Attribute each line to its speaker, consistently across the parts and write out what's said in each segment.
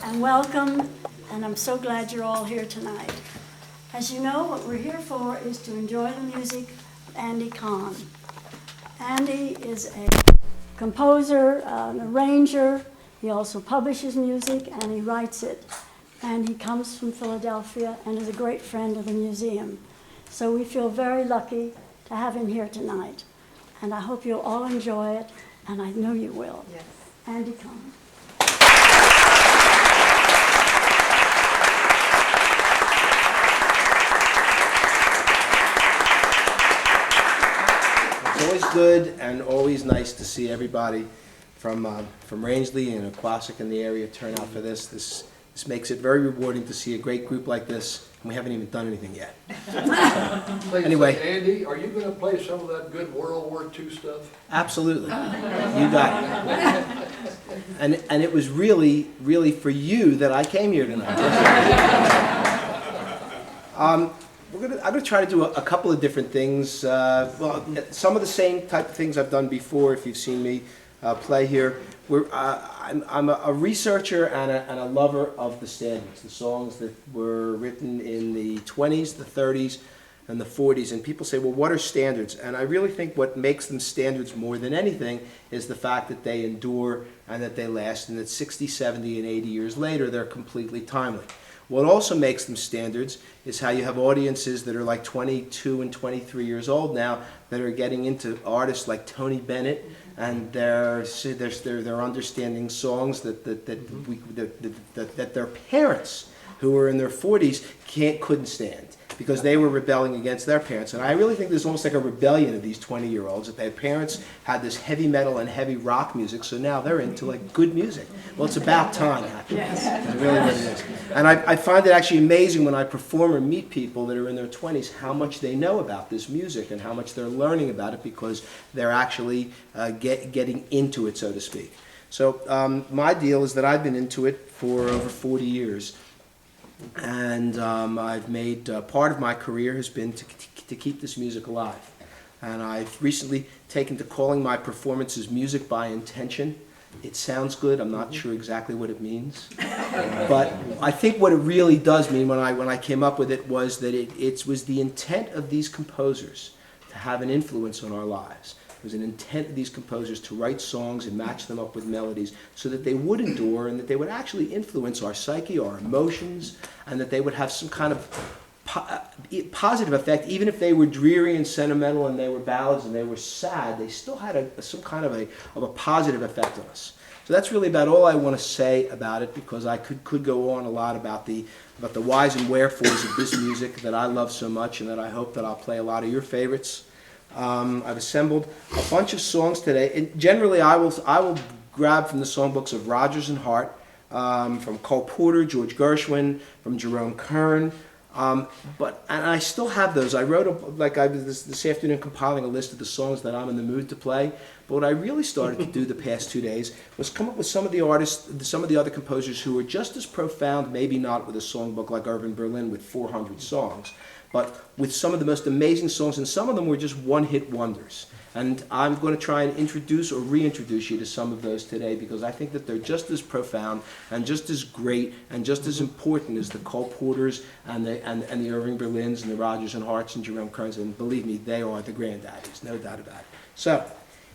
Speaker 1: and welcome, and I'm so glad you're all here tonight. As you know, what we're here for is to enjoy the music of Andy Kahn. Andy is a composer, an arranger. He also publishes music and he writes it. And he comes from Philadelphia and is a great friend of the museum. So we feel very lucky to have him here tonight. And I hope you'll all enjoy it, and I know you will.
Speaker 2: Yes.
Speaker 1: Andy Kahn.
Speaker 3: It's always good and always nice to see everybody from Rangeley and Aquasic in the area turn out for this. This makes it very rewarding to see a great group like this, and we haven't even done anything yet. Anyway.
Speaker 4: Andy, are you going to play some of that good World War II stuff?
Speaker 3: Absolutely. You got it. And it was really, really for you that I came here tonight. I'm going to try to do a couple of different things. Well, some of the same type of things I've done before, if you've seen me play here. I'm a researcher and a lover of the standards, the songs that were written in the 20s, the 30s, and the 40s. And people say, well, what are standards? And I really think what makes them standards more than anything is the fact that they endure and that they last, and that 60, 70, and 80 years later, they're completely timely. What also makes them standards is how you have audiences that are like 22 and 23 years old now that are getting into artists like Tony Bennett, and they're understanding songs that their parents, who were in their 40s, couldn't stand because they were rebelling against their parents. And I really think there's almost like a rebellion of these 20-year-olds, that their parents had this heavy metal and heavy rock music, so now they're into like good music. Well, it's about time, actually.
Speaker 1: Yes.
Speaker 3: It's really what it is. And I find it actually amazing when I perform or meet people that are in their 20s how much they know about this music and how much they're learning about it because they're actually getting into it, so to speak. So my deal is that I've been into it for over 40 years. And I've made part of my career has been to keep this music alive. And I've recently taken to calling my performances music by intention. It sounds good. I'm not sure exactly what it means. But I think what it really does mean when I came up with it was that it was the intent of these composers to have an influence on our lives. It was an intent of these composers to write songs and match them up with melodies so that they would endure and that they would actually influence our psyche, our emotions, and that they would have some kind of positive effect. Even if they were dreary and sentimental and they were ballads and they were sad, they still had some kind of a positive effect on us. So that's really about all I want to say about it, because I could go on a lot about the whys and wherefores of this music that I love so much, and that I hope that I'll play a lot of your favorites. I've assembled a bunch of songs today, and generally I will grab from the songbooks of Rodgers and Hart, from Cole Porter, George Gershwin, from Jerome Kern, and I still have those. I wrote I was this afternoon compiling a list of the songs that I'm in the mood to play. But what I really started to do the past 2 days was come up with some of the artists, some of the other composers who are just as profound, maybe not with a songbook like Irving Berlin with 400 songs, but with some of the most amazing songs, and some of them were just one-hit wonders. And I'm going to try and introduce or reintroduce you to some of those today, because I think that they're just as profound and just as great and just as important as the Cole Porters and the Irving Berlins and the Rodgers and Harts and Jerome Kerns. And believe me, they are the granddaddies, no doubt about it. So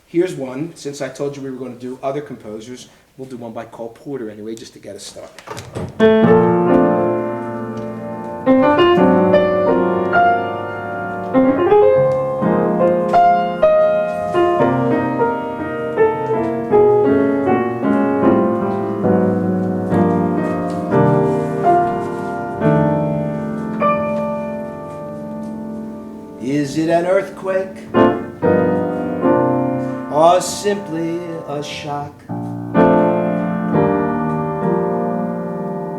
Speaker 3: here's one. Since I told you we were going to do other composers, we'll do one by Cole Porter anyway, just to get us started. Is it an earthquake or simply a shock?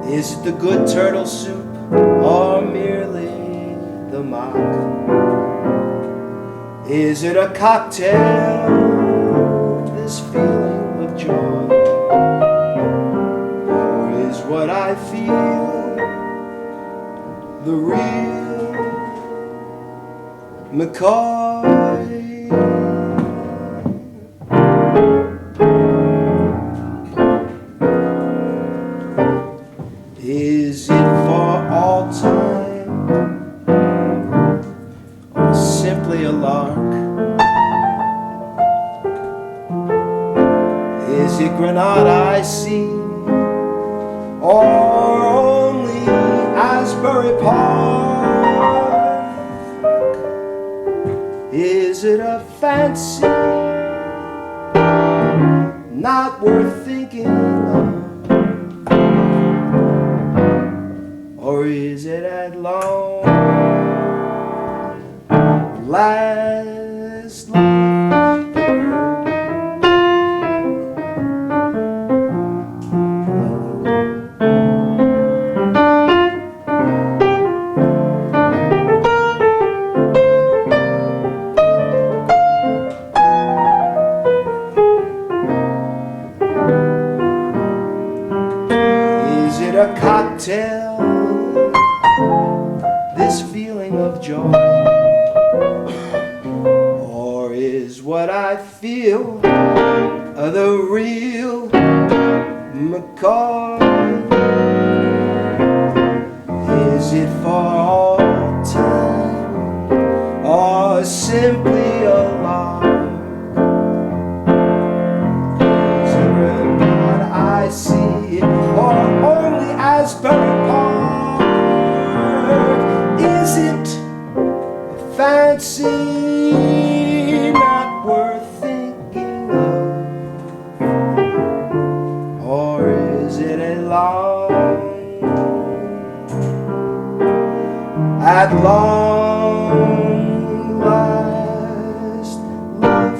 Speaker 3: Is it the good turtle soup or merely the mock? Is it a cocktail, this feeling of joy? Or is what I feel the real McCoy? Is it Granada I see, or only Asbury Park? Is it a fancy not worth thinking of? Or is it at long last love? Is it a cocktail, this feeling of joy? Or is what I feel the real McCoy? Is it for all time, or simply a lie? Is it what I see, or only Asbury Park? Is it a fancy not worth thinking of? Or is it a long, at long last love?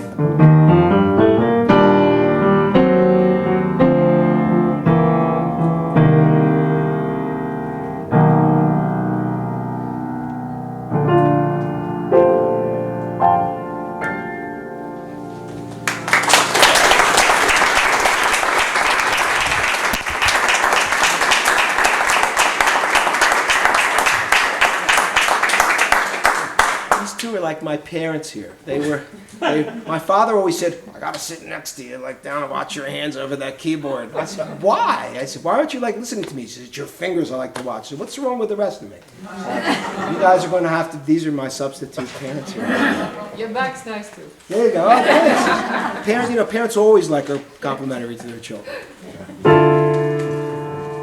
Speaker 3: These two are like my parents here. My father always said, I gotta sit next to you, like down and watch your hands over that keyboard. I said, why? I said, why aren't you like listening to me? He said, it's your fingers I like to watch. I said, what's wrong with the rest of me? You guys are going to have to, these are my substitute parents here.
Speaker 2: Your back's nice too.
Speaker 3: There you go. Oh, thanks. Parents always like are complimentary to their children.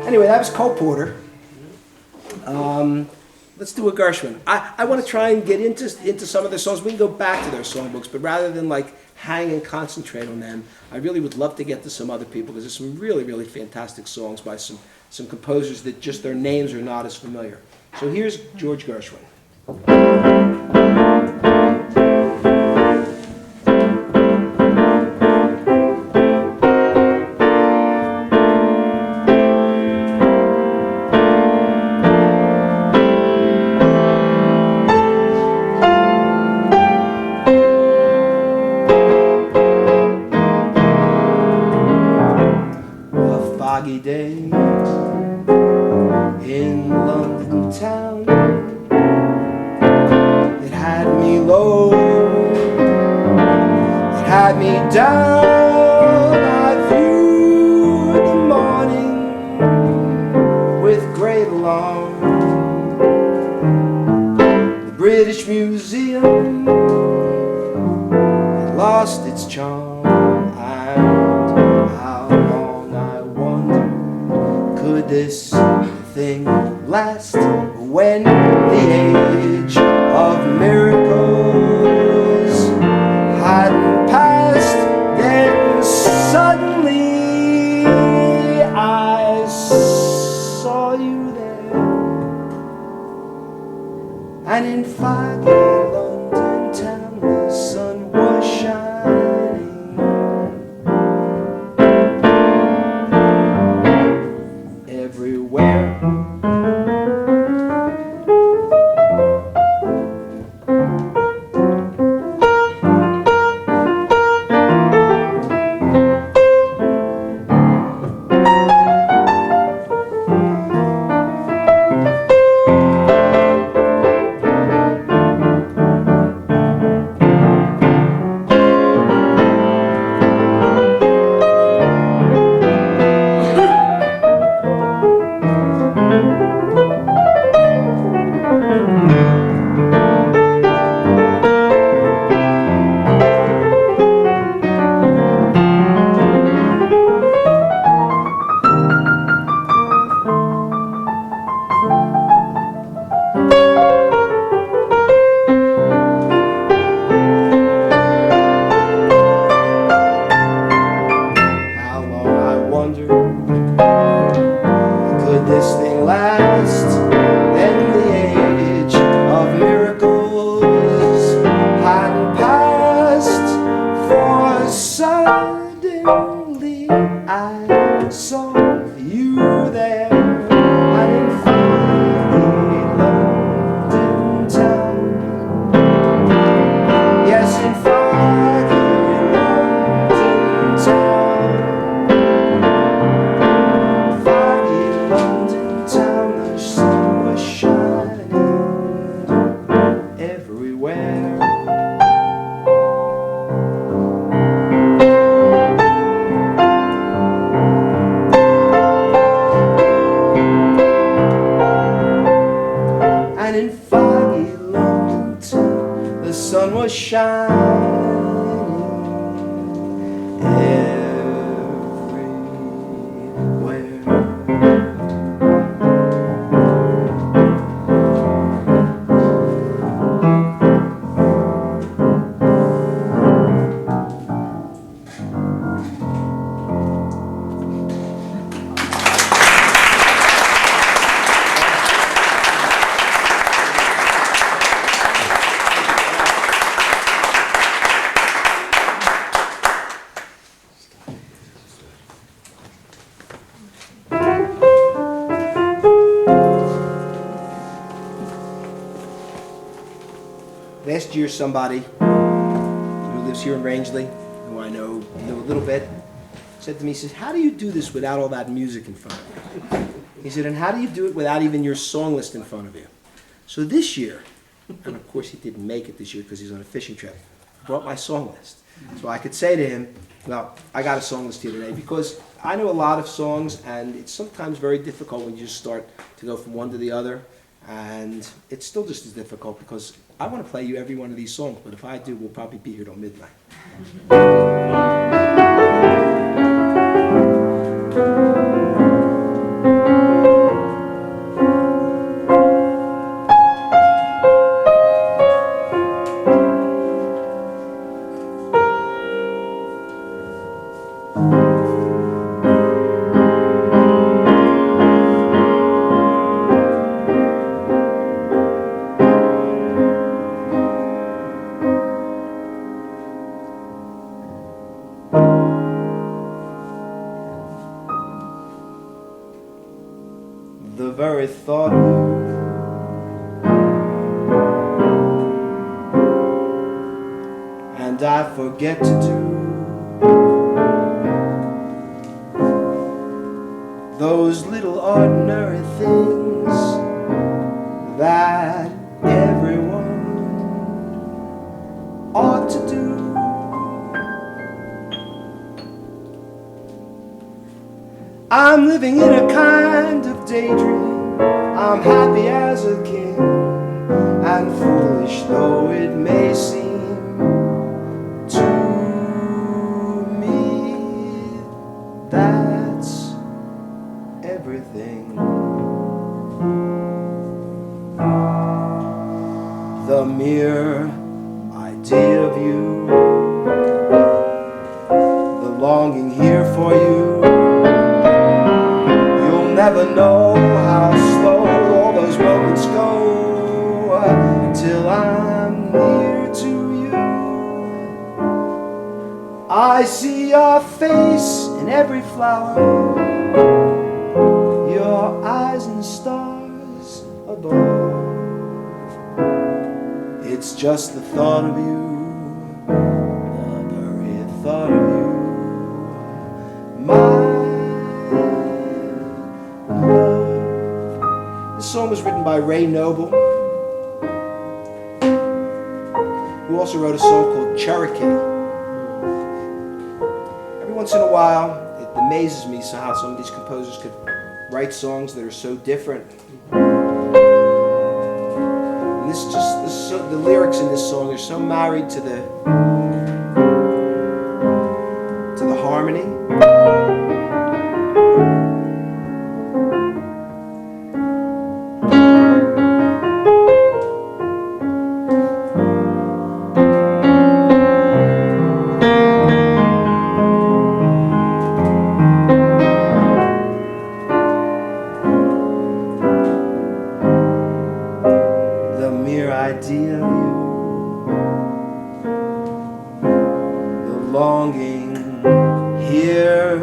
Speaker 3: Anyway, that was Cole Porter. Let's do a Gershwin. I want to try and get into some of their songs. We can go back to their songbooks, but rather than like hang and concentrate on them, I really would love to get to some other people because there's some really, really fantastic songs by some composers that just their names are not as familiar. So here's George Gershwin. Foggy day in London town, it had me low, it had me down. I viewed the morning with great alarm. The British Museum had lost its charm. This thing last when the age of miracles hadn't passed? Then suddenly I saw you there, and in foggy London town the sun was shining. Everywhere I saw you there, and in foggy London town. Yes, in foggy London town. Foggy London town, the sun was shining everywhere. And in foggy London town, the sun was shining everywhere. Last year, somebody who lives here in Rangeley, who I know a little bit, said to me, he says, how do you do this without all that music in front of you? He said, and how do you do it without even your song list in front of you? So this year, and of course he didn't make it this year because he's on a fishing trip, I brought my song list. So I could say to him, well, I got a song list here today, because I know a lot of songs, and it's sometimes very difficult when you just start to go from one to the other. And it's still just as difficult because I want to play you every one of these songs, but if I do, we'll probably be here till midnight. The very thought of you and I forget to do those little ordinary things that everyone ought to do. I'm living in a kind of daydream. I'm happy as a king, and foolish though it may seem to me, that's everything. The mere idea of you, the longing here for you. You'll never know how slow all those moments go till I'm near to you. I see your face in every flower, your eyes and stars above. It's just the thought of you, the very thought of you, my love. This song was written by Ray Noble, who also wrote a song called Cherokee. Every once in a while, it amazes me how some of these composers could write songs that are so different. And the lyrics in this song are so married to the harmony. The mere idea of you, the longing here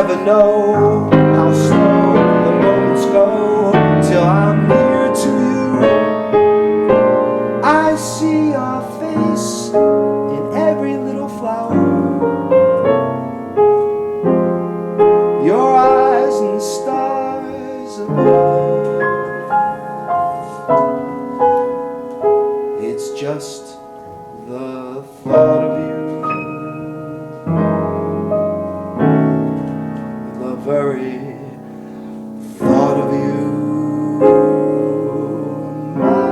Speaker 3: never know how slow the moments go till I'm near to you. I see your face in every little flower, your eyes and stars above. It's just the thought of you, the very thought of you, my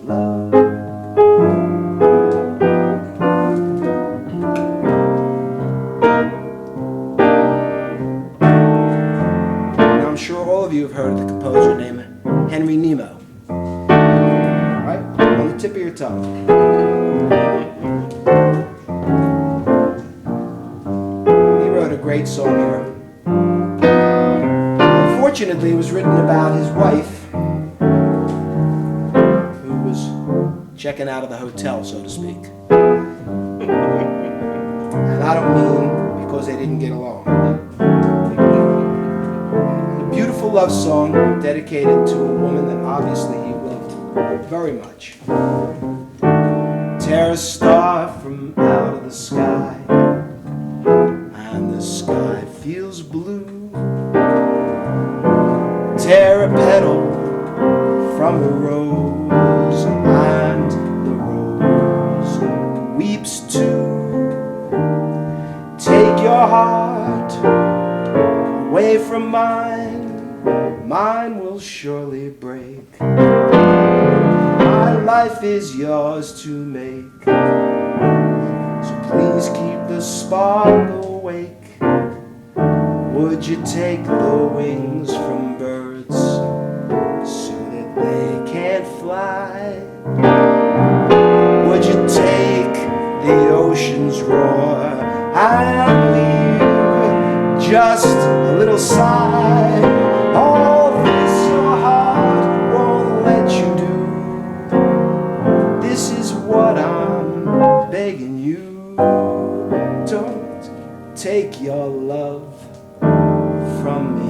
Speaker 3: love. Now I'm sure all of you have heard of the composer named Henry Nemo, right? On the tip of your tongue. He wrote a great song here. Unfortunately, it was written about his wife, who was checking out of the hotel, so to speak. And I don't mean because they didn't get along. A beautiful love song dedicated to a woman that obviously he loved very much. Tear a star from out of the sky, and the sky feels blue. Tear a petal from a rose, and the rose weeps too. Take your heart away from mine, mine will surely break. My life is yours to make, so please keep the spark awake. Would you take the wings from birds so that they can't fly? Would you take the ocean's roar and leave just a little sigh? All this your heart won't let you do. This is what I'm begging you. Don't take your love from me.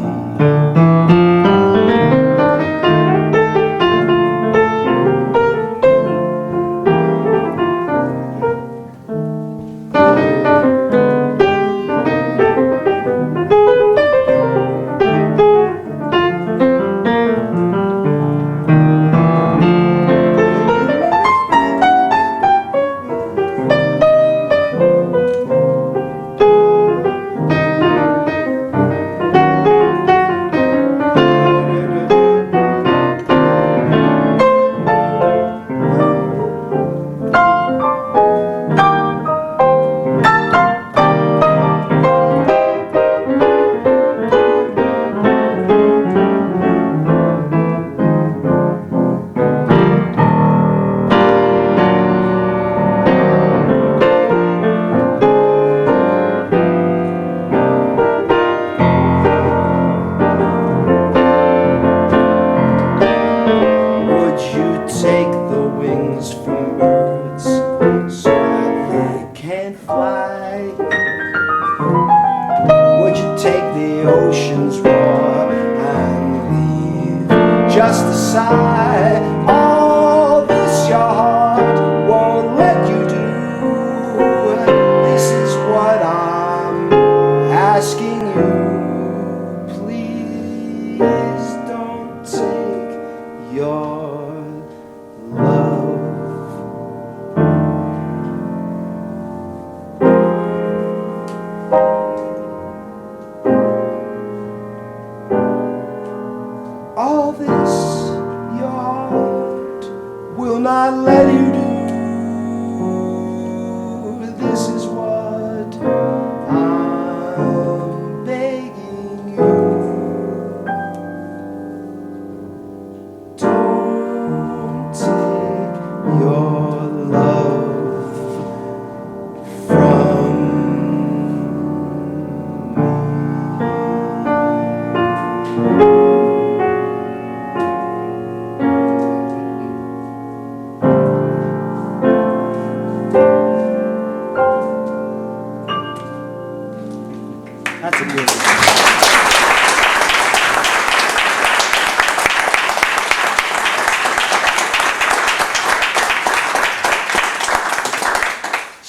Speaker 3: Take the wings from birds so that they can't fly? Would you take the ocean's roar and leave just a sigh? All this your heart won't let you do. This is what I'm asking you. Please don't take your love. All this your heart will not let you do. This is what I'm begging you. Don't take your love from me.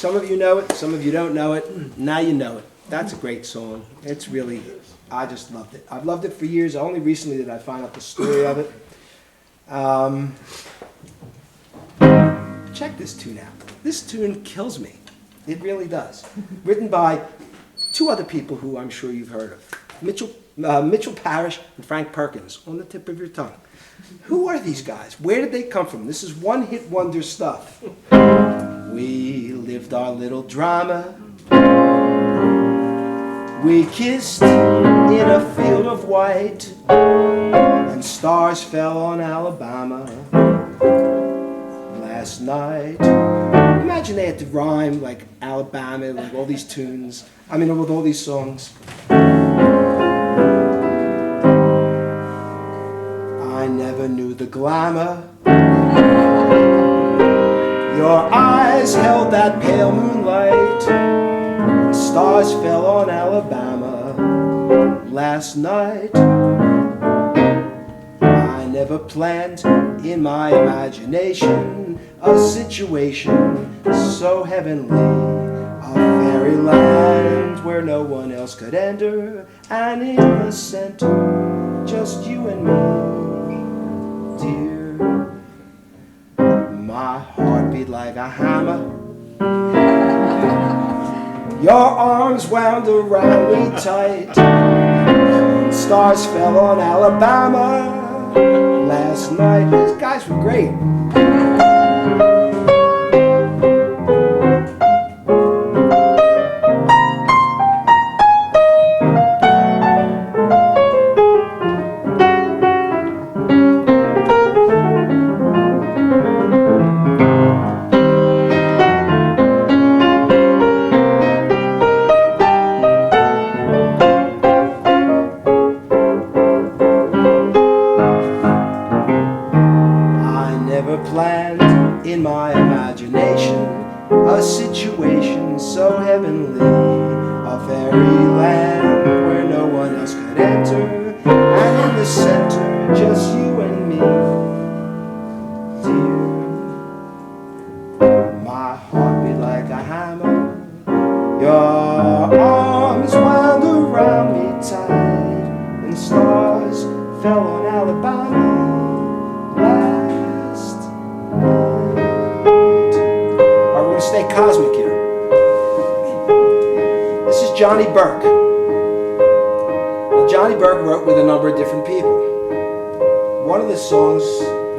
Speaker 3: Some of you know it, some of you don't know it. Now you know it. That's a great song. It's really, I just loved it. I've loved it for years. Only recently did I find out the story of it. Check this tune out. This tune kills me. It really does. Written by two other people who I'm sure you've heard of. Mitchell Parrish and Frank Perkins, on the tip of your tongue. Who are these guys? Where did they come from? This is one-hit wonder stuff. We lived our little drama. We kissed in a field of white, and stars fell on Alabama last night. Imagine they had to rhyme like Alabama, like all these tunes. I mean, with all these songs. I never knew the glamour. Your eyes held that pale moonlight, and stars fell on Alabama last night. I never planned in my imagination a situation so heavenly, a fairyland where no one else could enter, and in the center, just you and me, dear. My heart beat like a hammer. Your arms wound around me tight. Stars fell on Alabama last night. These guys were great. Planned in my imagination a situation so heavenly, a fairyland where no one else could enter, and in the center just you and me, dear. My heart beat like a hammer. Your arms wound around me tight, and stars fell on Alabama last night. Alright, we're going to stay cosmic here. This is Johnny Burke. Now, Johnny Burke wrote with a number of different people. One of the songs,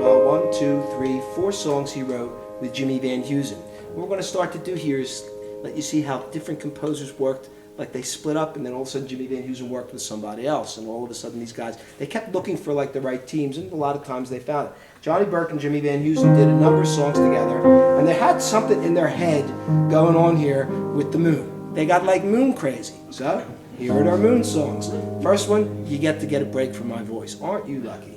Speaker 3: well, 1, 2, 3, 4 songs he wrote with Jimmy Van Heusen. What we're going to start to do here is let you see how different composers worked. Like they split up, and then all of a sudden Jimmy Van Heusen worked with somebody else, and all of a sudden these guys, they kept looking for like the right teams, and a lot of times they found it. Johnny Burke and Jimmy Van Heusen did a number of songs together, and they had something in their head going on here with the moon. They got like moon crazy. So here are our moon songs. First one, you get to get a break from my voice. Aren't you lucky?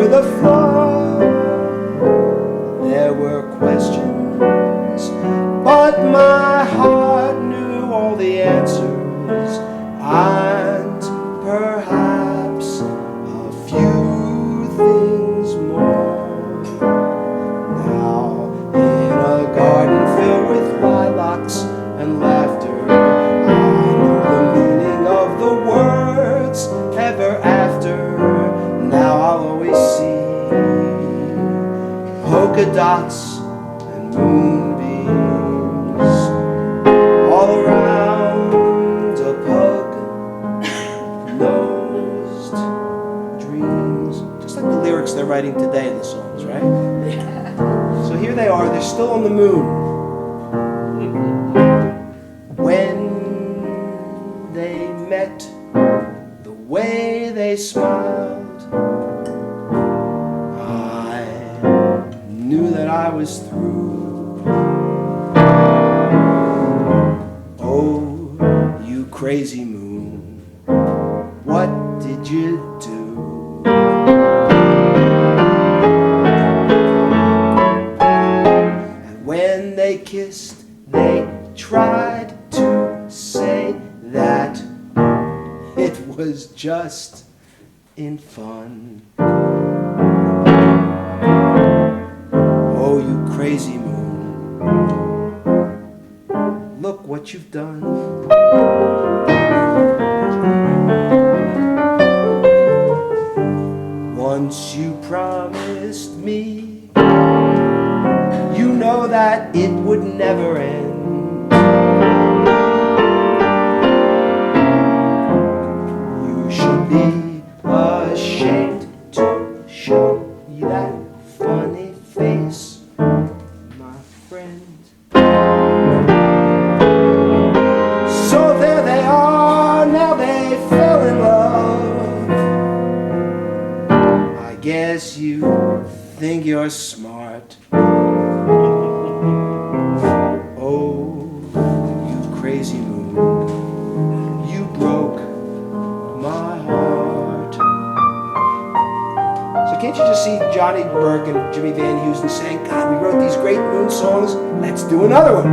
Speaker 3: over the floor. There were questions, but my heart knew all the answers, and perhaps a few things more. Now, in a garden filled with lilacs and laughter, I knew the meaning of the words ever after. Now I'll always see polka dots and moonbeams all around a pug-nosed dreams. Just like the lyrics they're writing today in the songs, right? So here they are, they're still on the moon. When they met, the way they smiled, I knew that I was through. Oh, you crazy moon, what did you do? And when they kissed, they tried to say that it was just in fun. Oh, you crazy moon, look what you've done. Once you promised me, you know that it would never end. You should be ashamed to show me that funny face, my friend. So there they are, now they fell in love. I guess you think you're smart. Oh, you crazy moon, you broke my heart. So can't you just see Johnny Burke and Jimmy Van Heusen saying, God, we wrote these great moon songs, let's do another one.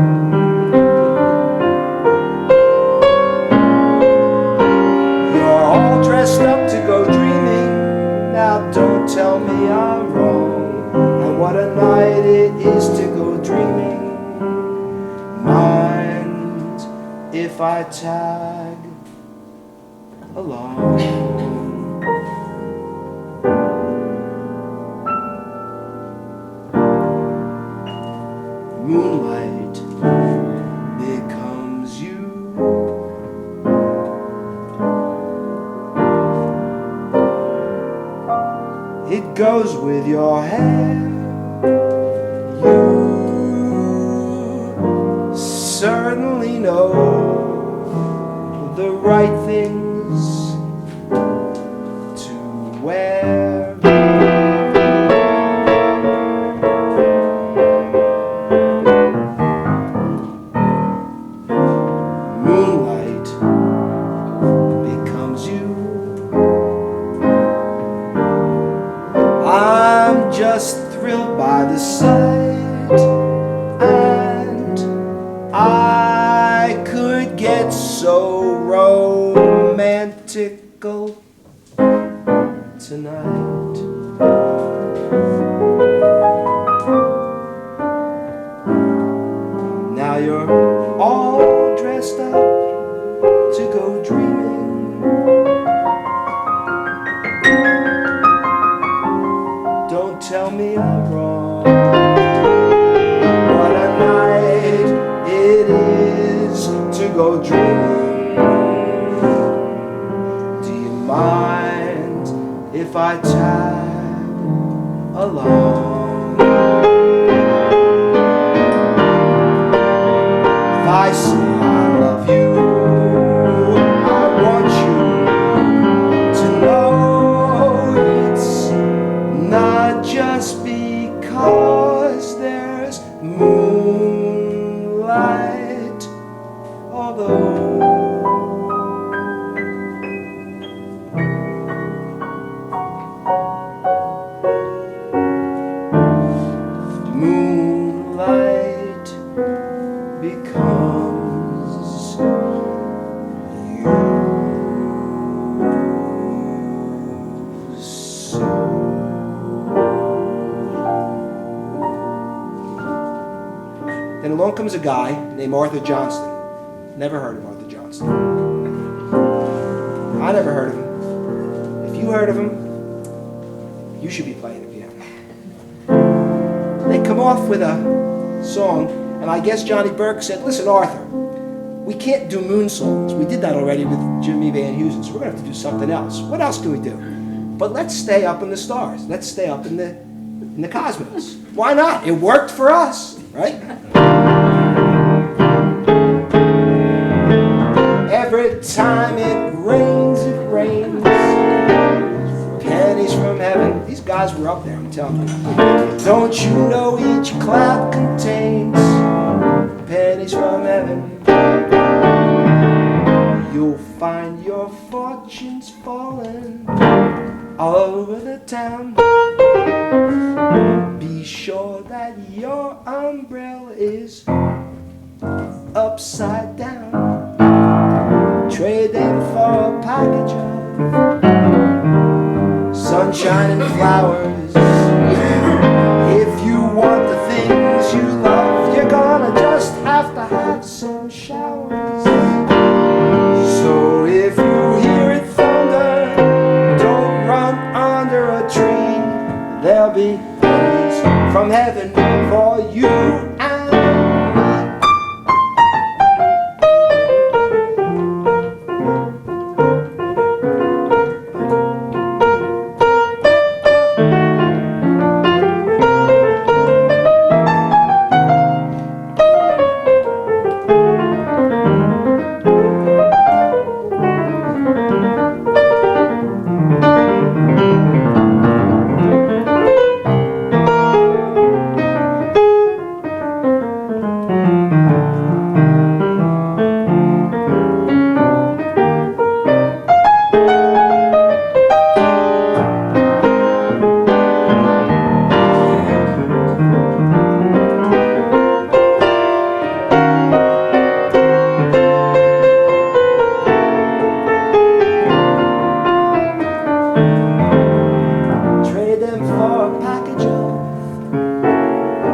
Speaker 3: You're all dressed up to go dreaming, now don't tell me I'm wrong. And what a night it is to go dreaming. Mind if I tag along? Moonlight becomes you. It goes with your hair. You certainly know the right things to wear. Moonlight becomes you. I'm just thrilled by the sight, and I could get so romantical tonight. Now you're all dressed up to go dreaming. Don't tell me I'm wrong. What a night it is to go dreaming. Do you mind if I tag along? If I say I love you, I want you to know it's not just because there's moonlight, although comes a guy named Arthur Johnston. Never heard of Arthur Johnston. I never heard of him. If you heard of him, you should be playing the piano. They come off with a song, and I guess Johnny Burke said, listen, Arthur, we can't do moon songs. We did that already with Jimmy Van Heusen, so we're going to have to do something else. What else can we do? But let's stay up in the stars. Let's stay up in the cosmos. Why not? It worked for us, right? Every time it rains, pennies from heaven. These guys were up there, I'm telling you. Don't you know each cloud contains pennies from heaven? You'll find your fortunes falling all over the town. Be sure that your umbrella is upside down. Trade them for a package of sunshine and flowers. If you want the things you love, you're gonna just have to have some showers. So if you hear it thunder, don't run under a tree. There'll be pennies from heaven for you and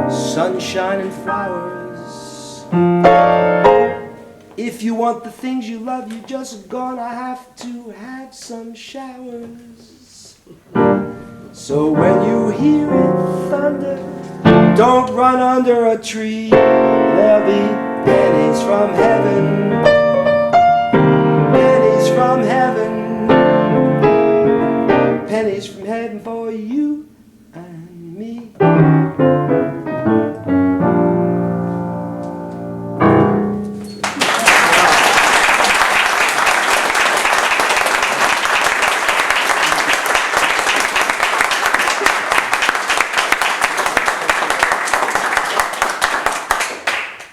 Speaker 3: sunshine and flowers. If you want the things you love, you're just gonna have to have some showers. So when you hear it thunder, don't run under a tree. There'll be pennies from heaven, pennies from heaven, pennies from heaven for you and me.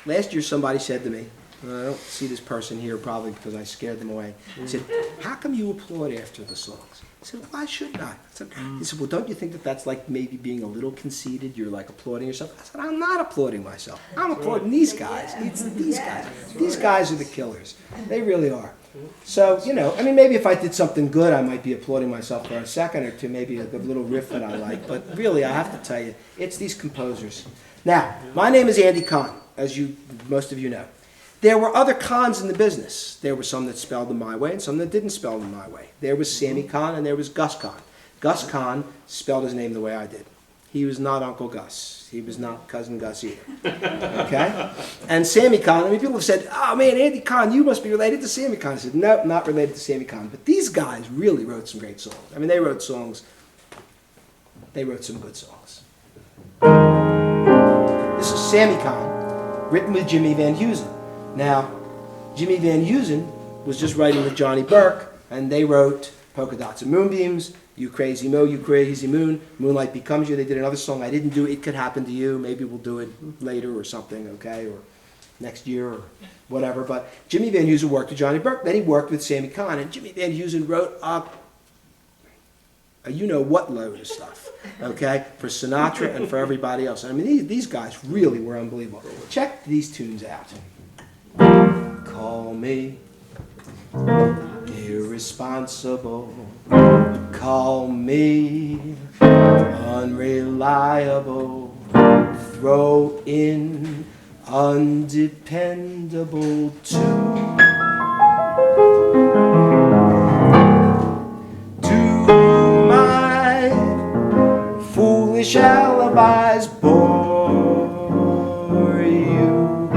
Speaker 3: Last year somebody said to me, and I don't see this person here probably because I scared them away, he said, how come you applaud after the songs? I said, why shouldn't I? He said, well, don't you think that that's like maybe being a little conceited? You're like applauding yourself. I said, I'm not applauding myself. I'm applauding these guys. It's these guys. These guys are the killers. They really are. So, you know, I mean, maybe if I did something good, I might be applauding myself for a second or two, maybe a good little riff that I like. But really, I have to tell you, it's these composers. Now, my name is Andy Kahn, as most of you know. There were other Kahns in the business. There were some that spelled them my way and some that didn't spell them my way. There was Sammy Kahn and there was Gus Kahn. Gus Kahn spelled his name the way I did. He was not Uncle Gus. He was not Cousin Gus either. Okay? And Sammy Kahn, I mean, people have said, oh man, Andy Kahn, you must be related to Sammy Kahn. I said, no, not related to Sammy Kahn. But these guys really wrote some great songs. I mean, they wrote some good songs. This is Sammy Kahn, written with Jimmy Van Heusen. Now, Jimmy Van Heusen was just writing with Johnny Burke, and they wrote Polka Dots and Moonbeams, You Crazy Mo, You Crazy Moon, Moonlight Becomes You. They did another song I didn't do, It Could Happen to You. Maybe we'll do it later or something, okay, or next year or whatever. But Jimmy Van Heusen worked with Johnny Burke. Then he worked with Sammy Kahn, and Jimmy Van Heusen wrote a you-know-what load of stuff, okay, for Sinatra and for everybody else. I mean, these guys really were unbelievable. Check these tunes out. Call me irresponsible, call me unreliable, throw in undependable too. Do my foolish alibis bore you?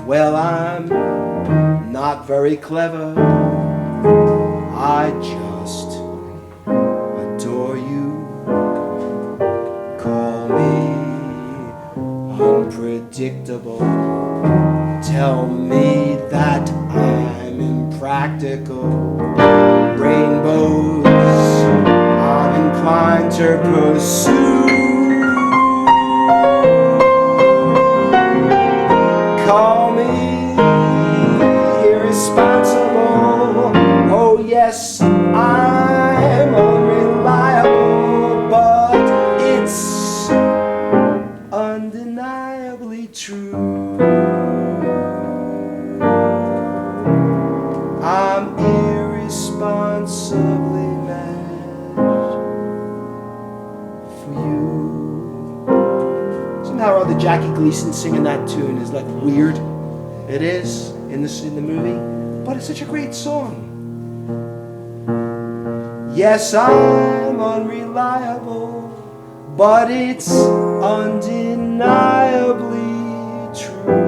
Speaker 3: Well, I'm not very clever, I just adore you. Call me unpredictable, tell me that I'm impractical. Rainbows I'm inclined to pursue. Call me irresponsible, oh yes, I'm unreliable, but it's undeniably true. I'm irresponsibly mad for you. Somehow or other, Jackie Gleason singing that tune is like weird. It is in the movie, but it's such a great song. Yes, I'm unreliable, but it's undeniably true.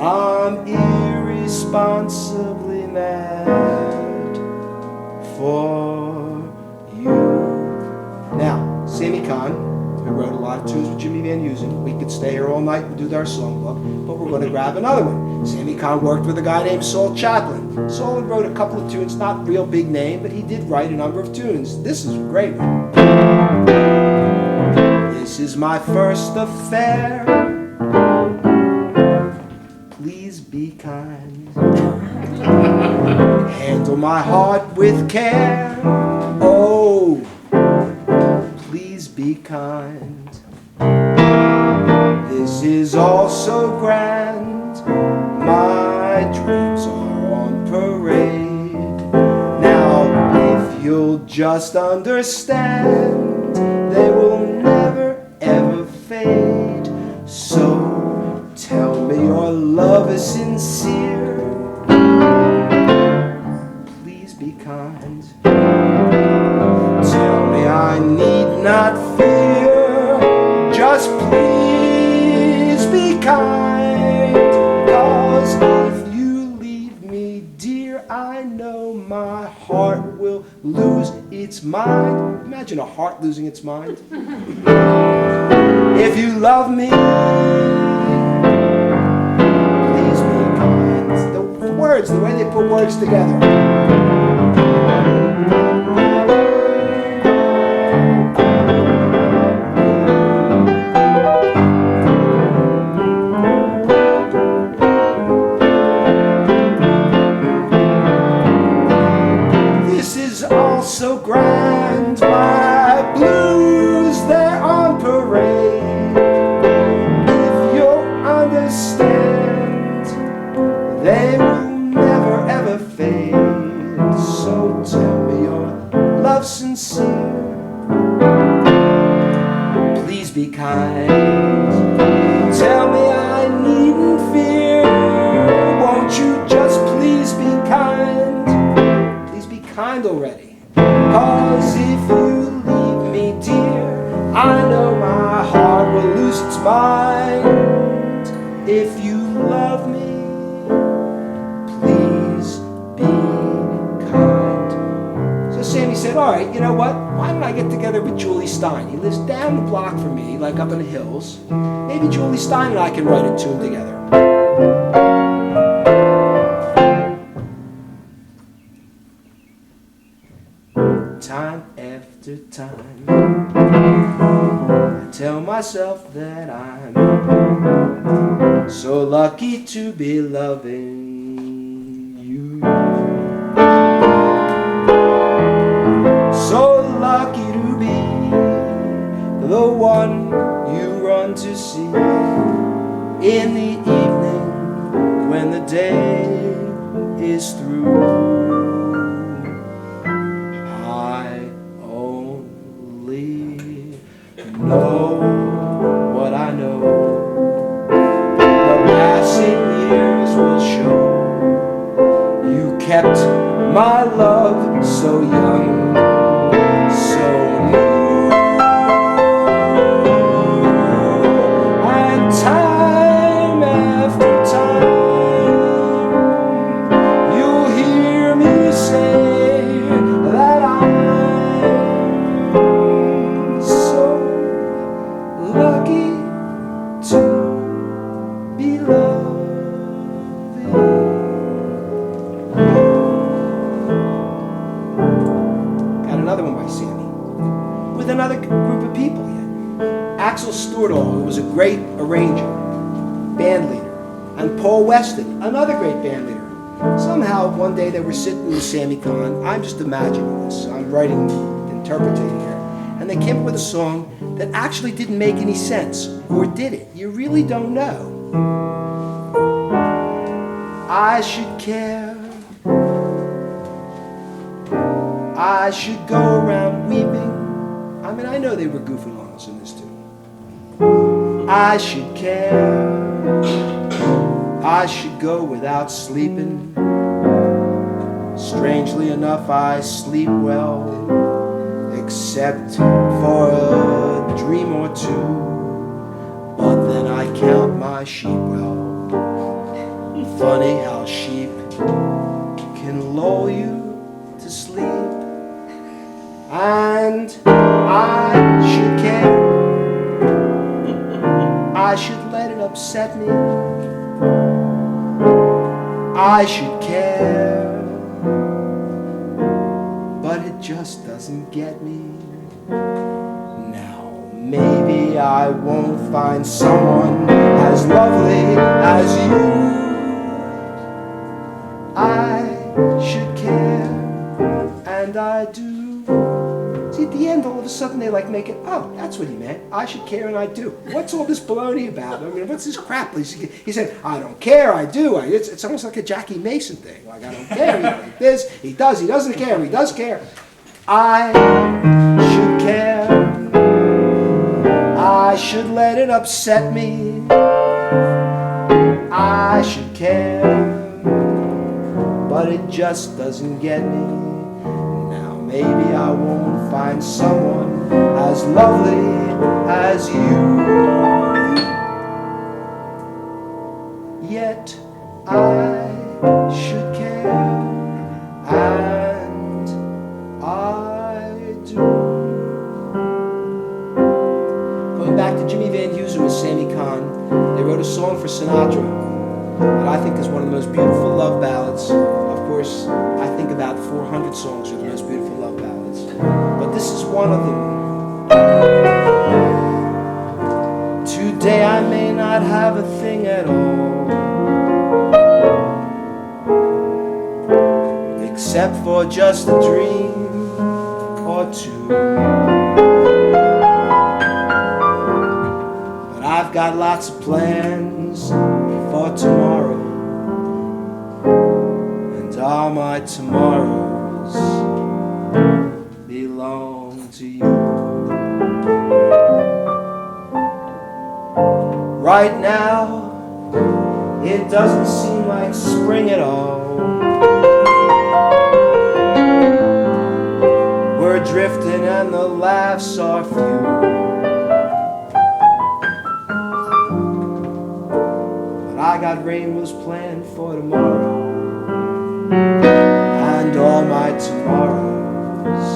Speaker 3: I'm irresponsibly mad for you. Now, Sammy Kahn, who wrote a lot of tunes with Jimmy Van Heusen. We could stay here all night and do our songbook, but we're going to grab another one. Sammy Kahn worked with a guy named Saul Chaplin. Saul wrote a couple of tunes, not real big name, but he did write a number of tunes. This is a great one. This is my first affair. Please be kind. Handle my heart with care. Oh, please be kind. This is all so grand. My dreams are on parade. Now, if you'll just understand, they will never ever fade. So tell me your love is sincere. Please be kind. Tell me I need not fear. Just please be kind. 'Cause if you leave me, dear, I know my heart will lose its mind. Imagine a heart losing its mind. If you love me, please be kind. The words, the way they put words together. This is all so grand, my blues, they're on parade. If you'll understand, they will never ever fade. So tell me your love's sincere. Please be kind. Tell me I needn't fear. Won't you just please be kind? Please be kind already. 'Cause if you leave me, dear, I know my heart will lose its mind. If you love me, please be kind. So Sammy said, all right, you know what? Why don't I get together with Julie Stein? He lives down the block from me, like up in the hills. Maybe Julie Stein and I can write a tune together. Time after time, I tell myself that I'm so lucky to be loving you. So lucky to be the one you run to see in the evening when the day is through. I only know what I know. The passing years will show. You kept my love so young, so new. And time after time, you'll hear me say that I'm so lucky to be loving. Got another one by Sammy, with another group of people yet. Axel Stordahl, who was a great arranger, band leader, and Paul Weston, another great band leader. Somehow one day they were sitting with Sammy Kahn. I'm just imagining this. I'm writing, interpreting here. And they came up with a song that actually didn't make any sense. Or did it? You really don't know. I should care. I should go around weeping. I mean, I know they were goofing on us in this tune. I should care. I should go without sleeping. Strangely enough, I sleep well, except for a dream or two. But then I count my sheep well. Funny how sheep can lull you to sleep. And I should care. I should let it upset me. I should care, but it just doesn't get me. Now maybe I won't find someone as lovely as you. I should care, and I do. See, at the end, all of a sudden, they like make it, oh, that's what he meant. I should care and I do. What's all this baloney about? I mean, what's this crap? He said, I don't care, I do. It's almost like a Jackie Mason thing. Like, I don't care. He does this, he does, he doesn't care, he does care. I should care. I should let it upset me. I should care. But it just doesn't get me. Maybe I won't find someone as lovely as you. Yet I should care, and I do. Going back to Jimmy Van Heusen with Sammy Kahn, they wrote a song for Sinatra that I think is one of the most beautiful love ballads. Of course, I think about 400 songs are the most beautiful love ballads, but this is one of them. Today I may not have a thing at all, except for just a dream or two. But I've got lots of plans for tomorrow. All my tomorrows belong to you. Right now, it doesn't seem like spring at all. We're drifting and the laughs are few. But I got rainbows planned for tomorrow. And all my tomorrows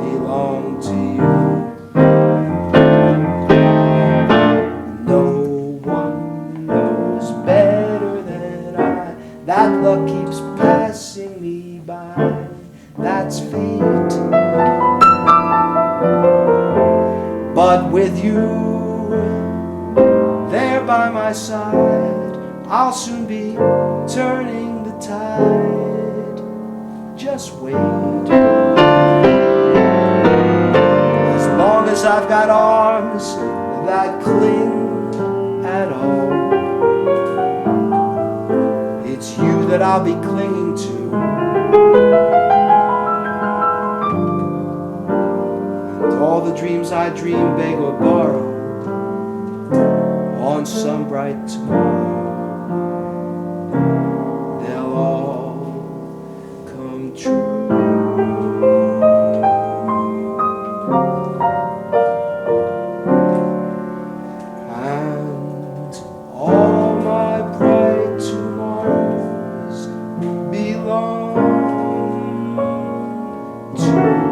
Speaker 3: belong to you. No one knows better than I that luck keeps passing me by. That's fate. But with you there by my side, I'll soon be turning the tide. Just wait. As long as I've got arms that cling at all, it's you that I'll be clinging to. And all the the dreams I dream, beg or borrow, on some bright tomorrow, they'll all come true. And all my bright tomorrows belong to you.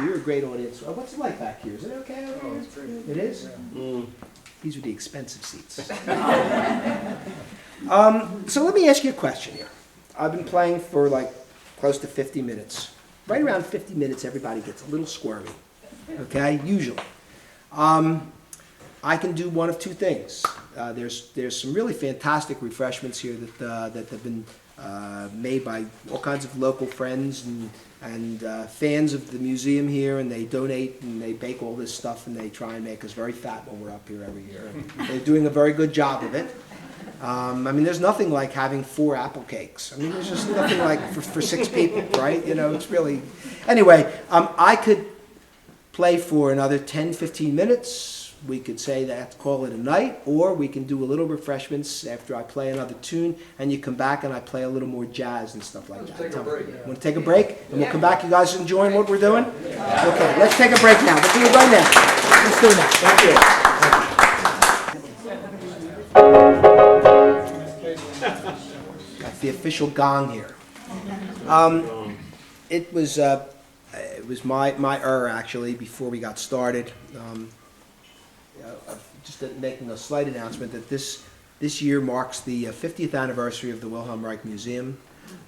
Speaker 3: You're a great audience. What's it like back here? Is it okay over here?
Speaker 4: it's great.
Speaker 3: It is?
Speaker 4: Yeah.
Speaker 3: These are the expensive seats. So let me ask you a question here. I've been playing for like close to 50 minutes. Right around 50 minutes, everybody gets a little squirmy. Okay? Usually. I can do one of two things. There's some really fantastic refreshments here that have been made by all kinds of local friends and fans of the museum here, and they donate and they bake all this stuff and they try and make us very fat when we're up here every year. And they're doing a very good job of it. I mean, there's nothing like having 4 apple cakes. I mean, there's just nothing like for 6 people, right? You know, it's really... Anyway, I could play for another 10, 15 minutes. We could say that, call it a night, or we can do a little refreshments after I play another tune, and you come back and I play a little more jazz and stuff like
Speaker 4: Let's
Speaker 3: that.
Speaker 4: take a
Speaker 3: Tell me.
Speaker 4: break.
Speaker 3: Want to take a break? And we'll come back. You guys enjoying what we're doing? Okay, let's take a break now. Let's do it right now. Let's do it now. Thank you. Got the official gong here. It was my error, actually, before we got started. Just making a slight announcement that this year marks the 50th anniversary of the Wilhelm Reich Museum.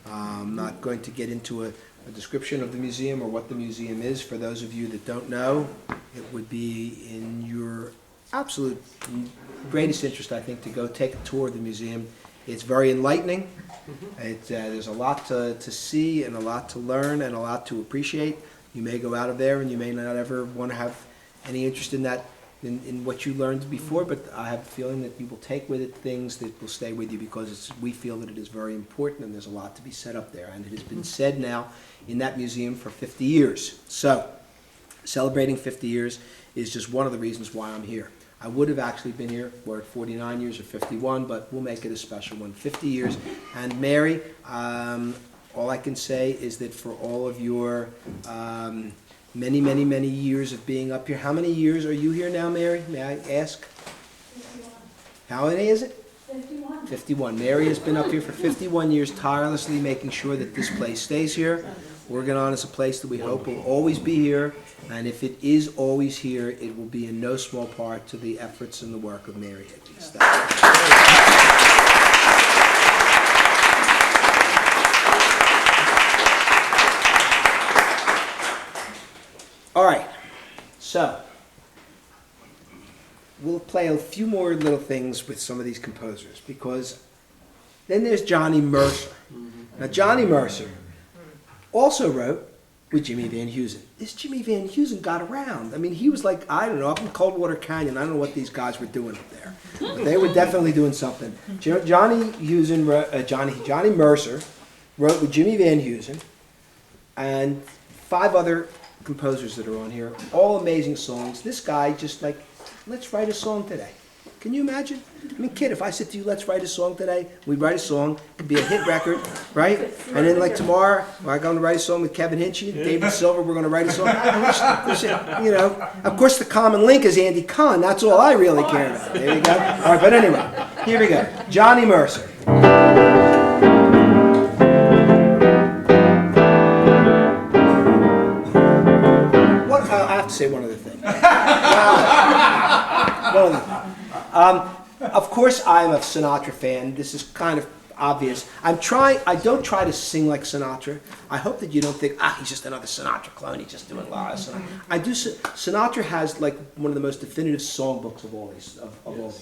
Speaker 3: I'm not going to get into a description of the museum or what the museum is. For those of you that don't know, it would be in your absolute greatest interest, I think, to go take a tour of the museum. It's very enlightening. There's a lot to see and a lot to learn and a lot to appreciate. You may go out of there and you may not ever want to have any interest in that, in what you learned before, but I have a feeling that you will take with it things that will stay with you, because we feel that it is very important and there's a lot to be said up there. And it has been said now in that museum for 50 years. So, celebrating 50 years is just one of the reasons why I'm here. I would have actually been here, we're at 49 years or 51, but we'll make it a special one, 50 years. And Mary, all I can say is that for all of your many, many, many years of being up here. How many years are you here now, Mary? May I ask?
Speaker 1: 51.
Speaker 3: How many is it?
Speaker 1: 51.
Speaker 3: 51. Mary has been up here for 51 years, tirelessly making sure that this place stays here. Orgonon is a place that we hope will always be here, and if it is always here, it will be in no small part to the efforts and the work of Mary Higgies. All right, so we'll play a few more little things with some of these composers, because then there's Johnny Mercer. Now, Johnny Mercer also wrote with Jimmy Van Heusen. This Jimmy Van Heusen got around. I mean, he was like, I don't know, up in Coldwater Canyon, I don't know what these guys were doing up there. But they were definitely doing something. Johnny Mercer wrote with Jimmy Van Heusen and 5 other composers that are on here, all amazing songs. This guy just like, let's write a song today. Can you imagine? I mean, kid, if I said to you, let's write a song today, we'd write a song, it could be a hit record, right? And then like tomorrow, we're going to write a song with Kevin Hinchy, David Silver, we're going to write a song. You know, of course the common link is Andy Kahn, that's all I really care about. There you go. All right, but anyway, here we go. Johnny Mercer. I have to say one other thing. Of course, I'm a Sinatra fan. This is kind of, obvious. I don't try to sing like Sinatra. I hope that you don't think, he's just another Sinatra clone, he's just doing a lot of Sinatra. Sinatra has like one of the most definitive songbooks of all these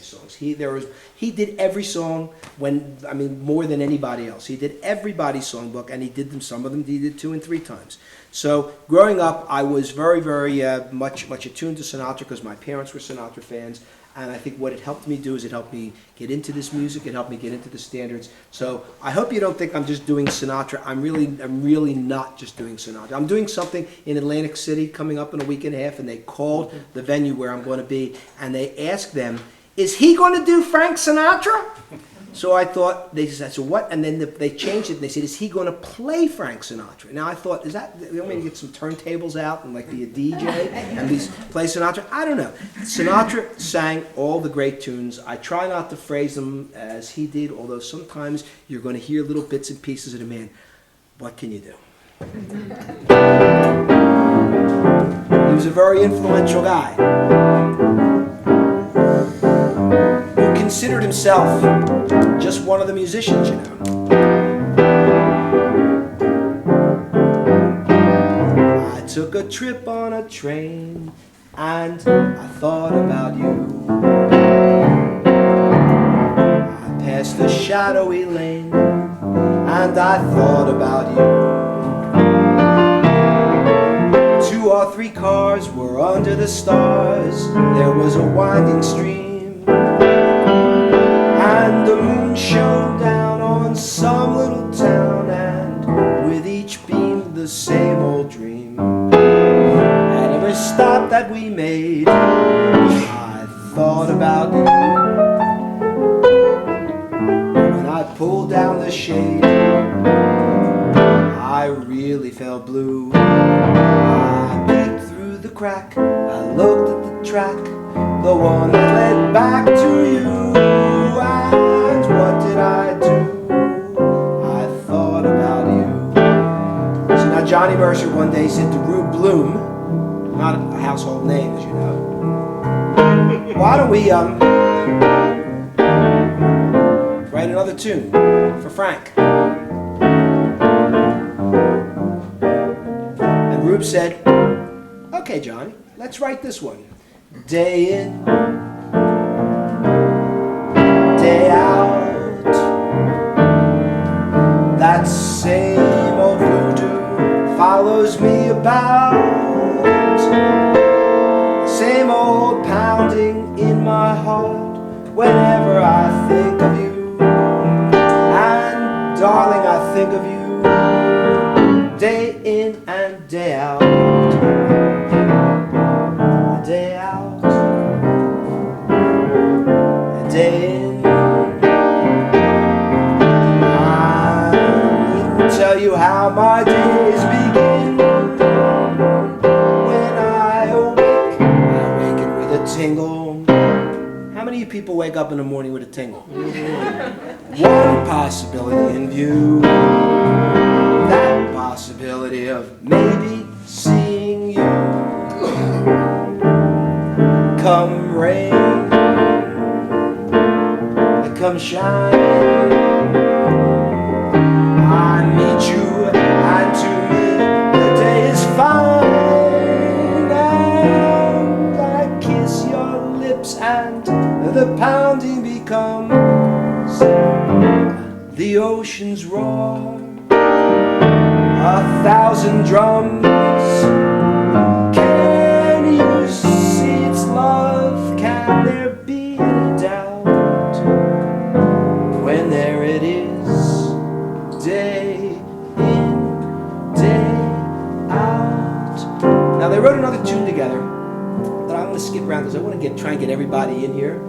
Speaker 3: songs. He did every song more than anybody else. He did everybody's songbook, and he did them, some of them he did 2 and 3 times. So growing up, I was very, very much attuned to Sinatra because my parents were Sinatra fans. And I think what it helped me do is it helped me get into this music. It helped me get into the standards. So I hope you don't think I'm just doing Sinatra. I'm really not just doing Sinatra. I'm doing something in Atlantic City coming up in a week and a half, and they called the venue where I'm going to be, and they asked them, is he going to do Frank Sinatra? So I thought, they said, so what? And then they changed it, and they said, is he going to play Frank Sinatra? Now I thought, is that, they want me to get some turntables out and like be a DJ and play Sinatra? I don't know. Sinatra sang all the great tunes. I try not to phrase them as he did, although sometimes you're going to hear little bits and pieces of the man. What can you do? He was a very influential guy who considered himself just one of the musicians, you know. I took a trip on a train and I thought about you. I passed a shadowy lane and I thought about you. 2 or 3 cars were under the stars. There was a winding stream, and the moon shone down on some little town, and with each beam the same old dream. At every stop that we made, I thought about you. When I pulled down the shade, I really felt blue. I peeked through the crack, I looked at the track, the one that led back to you. And what did I do? I thought about you. So now Johnny Mercer one day said to Rube Bloom, not a household name as you know, why don't we write another tune for Frank? And Rube said, okay Johnny, let's write this one. Day in, day out, that same old voodoo follows me about. Same old pounding in my heart whenever I think of you. And darling, I think of you day in and day out. Day out, day in. I needn't tell you how my days begin. When I awaken with a tingle. How many of you people wake up in the morning with a tingle? One possibility in view. That possibility of maybe seeing you. Come rain, come shine, I meet you, and to me the day is fine. And I kiss your lips, and the pounding becomes the ocean's roar, 1,000 drums. Can you see its love? Can there be any doubt? When there it is, day in, day out. Now they wrote another tune together that I'm going to skip around because I want to try and get everybody in here.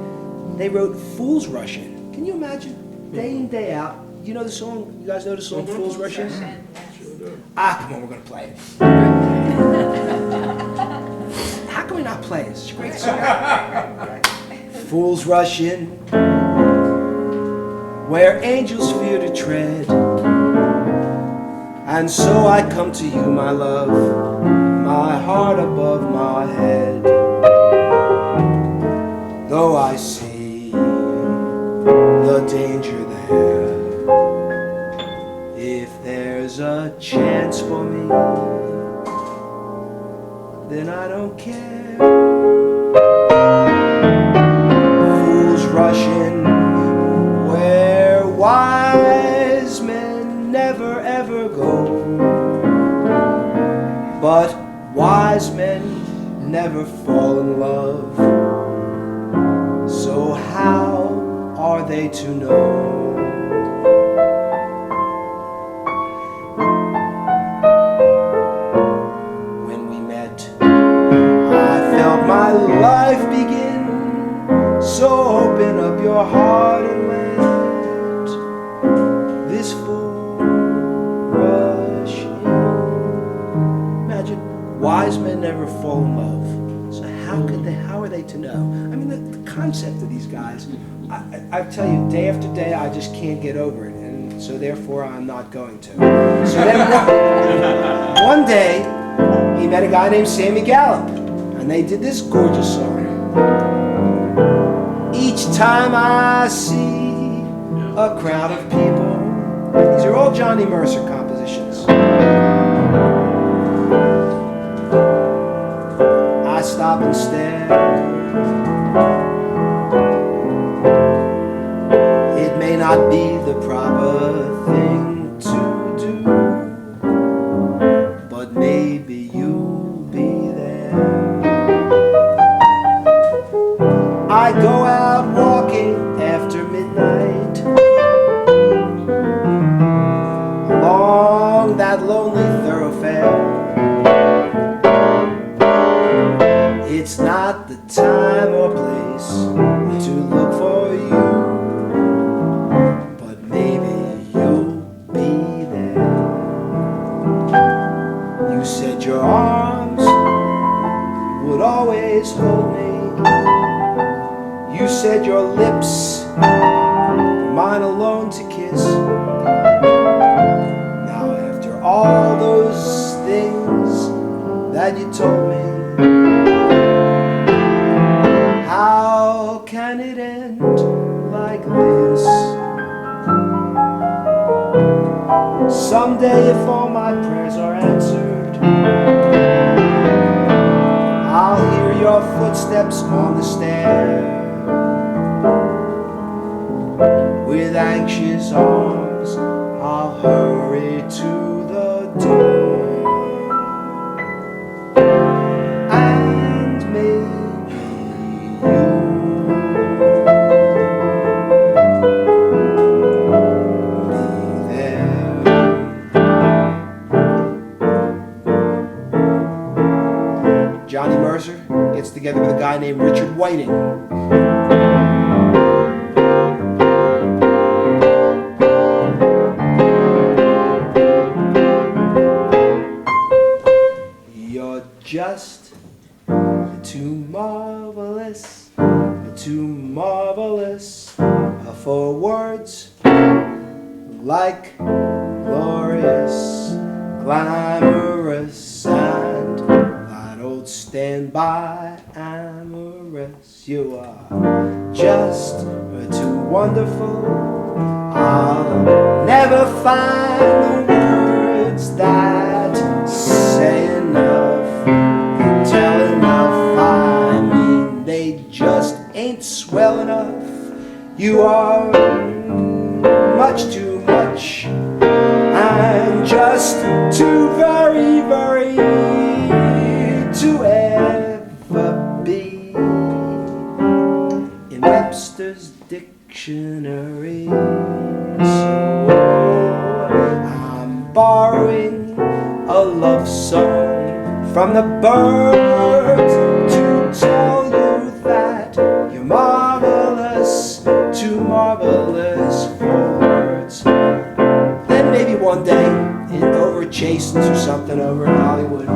Speaker 3: They wrote Fools Rush In. Can you imagine? Day in, day out. You know the song? You guys know the song Fools Rush In? Come on, we're going to play it. How can we not play it? It's a great song. Fools rush in where angels fear to tread, and so I come to you, my love, my heart above my head. Though I see the danger there, then I don't care. Fools rush in where wise men never ever go, but wise men never fall in love. So how are they to know? When we met, I felt my life begin. So open up your heart and let this fool rush in. Imagine, wise men never fall in love. So how are they to know? I mean, the concept of these guys, I tell you, day after day, I just can't get over it. And so therefore, I'm not going to. So then one day, he met a guy named Sammy Gallup, and they did this gorgeous song. Each time I see a crowd of people, these are all Johnny Mercer compositions, I stop and stare. It may not be the proper thing to do, but maybe you'll be there. I go out walking after midnight along that lonely thoroughfare. It's not the time or place to look for you, but maybe you'll be there. You said your arms would always hold me. You said your lips were mine alone to kiss. Now after all those things that you told me, how can it end like this? Someday if all my prayers are answered, I'll hear your footsteps on the stair. With anxious arms, I'll hurry to the door. And maybe you'll be there. Johnny Mercer gets together with a guy named Richard Whiting. Just too marvelous for words like glorious, glamorous, and that old standby amorous. You are just too wonderful. I'll never find the words that say enough. Tell enough, I mean, they just ain't swell enough. You are much too much, and just too very, very to ever be in Webster's dictionary. So I'm borrowing a love song from the birds to tell you that you're marvelous, too marvelous for words. Then maybe one day, over at Chasen's or something over in Hollywood,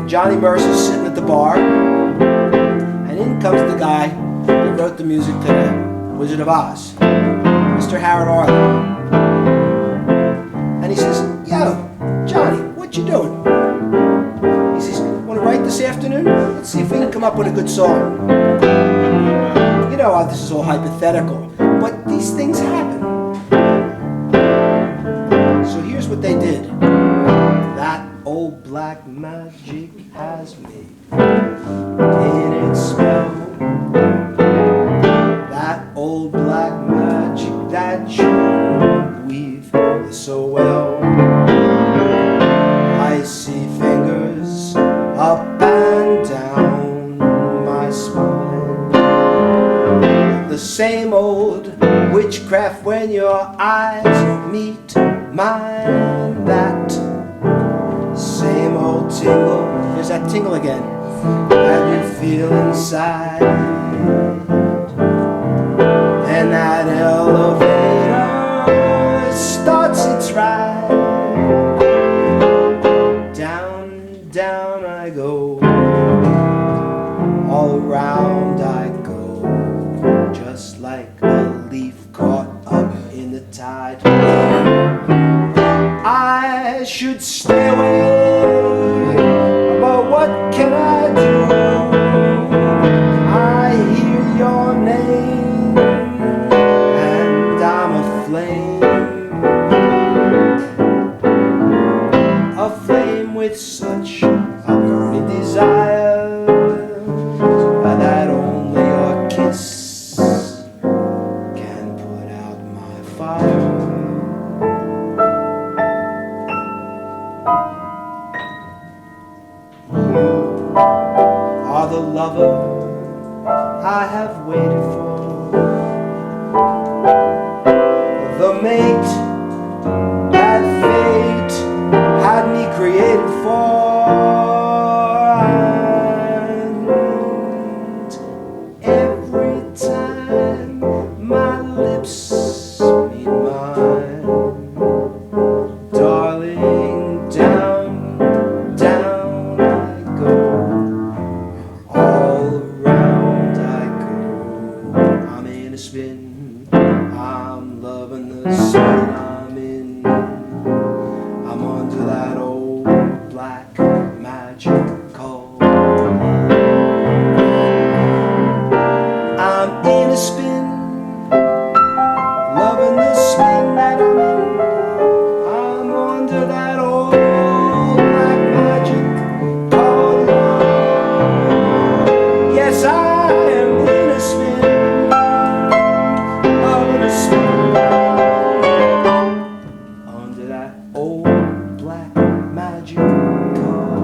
Speaker 3: Johnny Mercer's sitting at the bar, and in comes the guy that wrote the music to The Wizard of Oz, Mr. Harold Arlen. And he says, "Yo, Johnny, what you doing?" He says, "Want to write this afternoon? Let's see if we can come up with a good song." You know, this is all hypothetical, but these things happen. So here's what they did. That old black magic magic has me in its spell. That old black magic that you weave so well. I see fingers up and down my spine. The same old witchcraft when your eyes meet mine. That same old tingle, there's that tingle again, that you feel inside. And that elevator starts its ride. Down, down I go, all around I go, just like a leaf caught up in the tide. I should stay away, but what can I do? I hear your name, and I'm aflame with such a burning desire that only your kiss can put out my fire. You are the lover I have waited for, the mate that fate had me created for. And every time my lips meet mine, darling, down, down I go, all around I go. I'm in a spin, I'm loving the spin I'm in. I'm under that old black magic called love. I'm in a spin, loving the spin that I'm in. I'm under that old black magic called love. Yes, I am in a spin, loving a spin under that old black magic called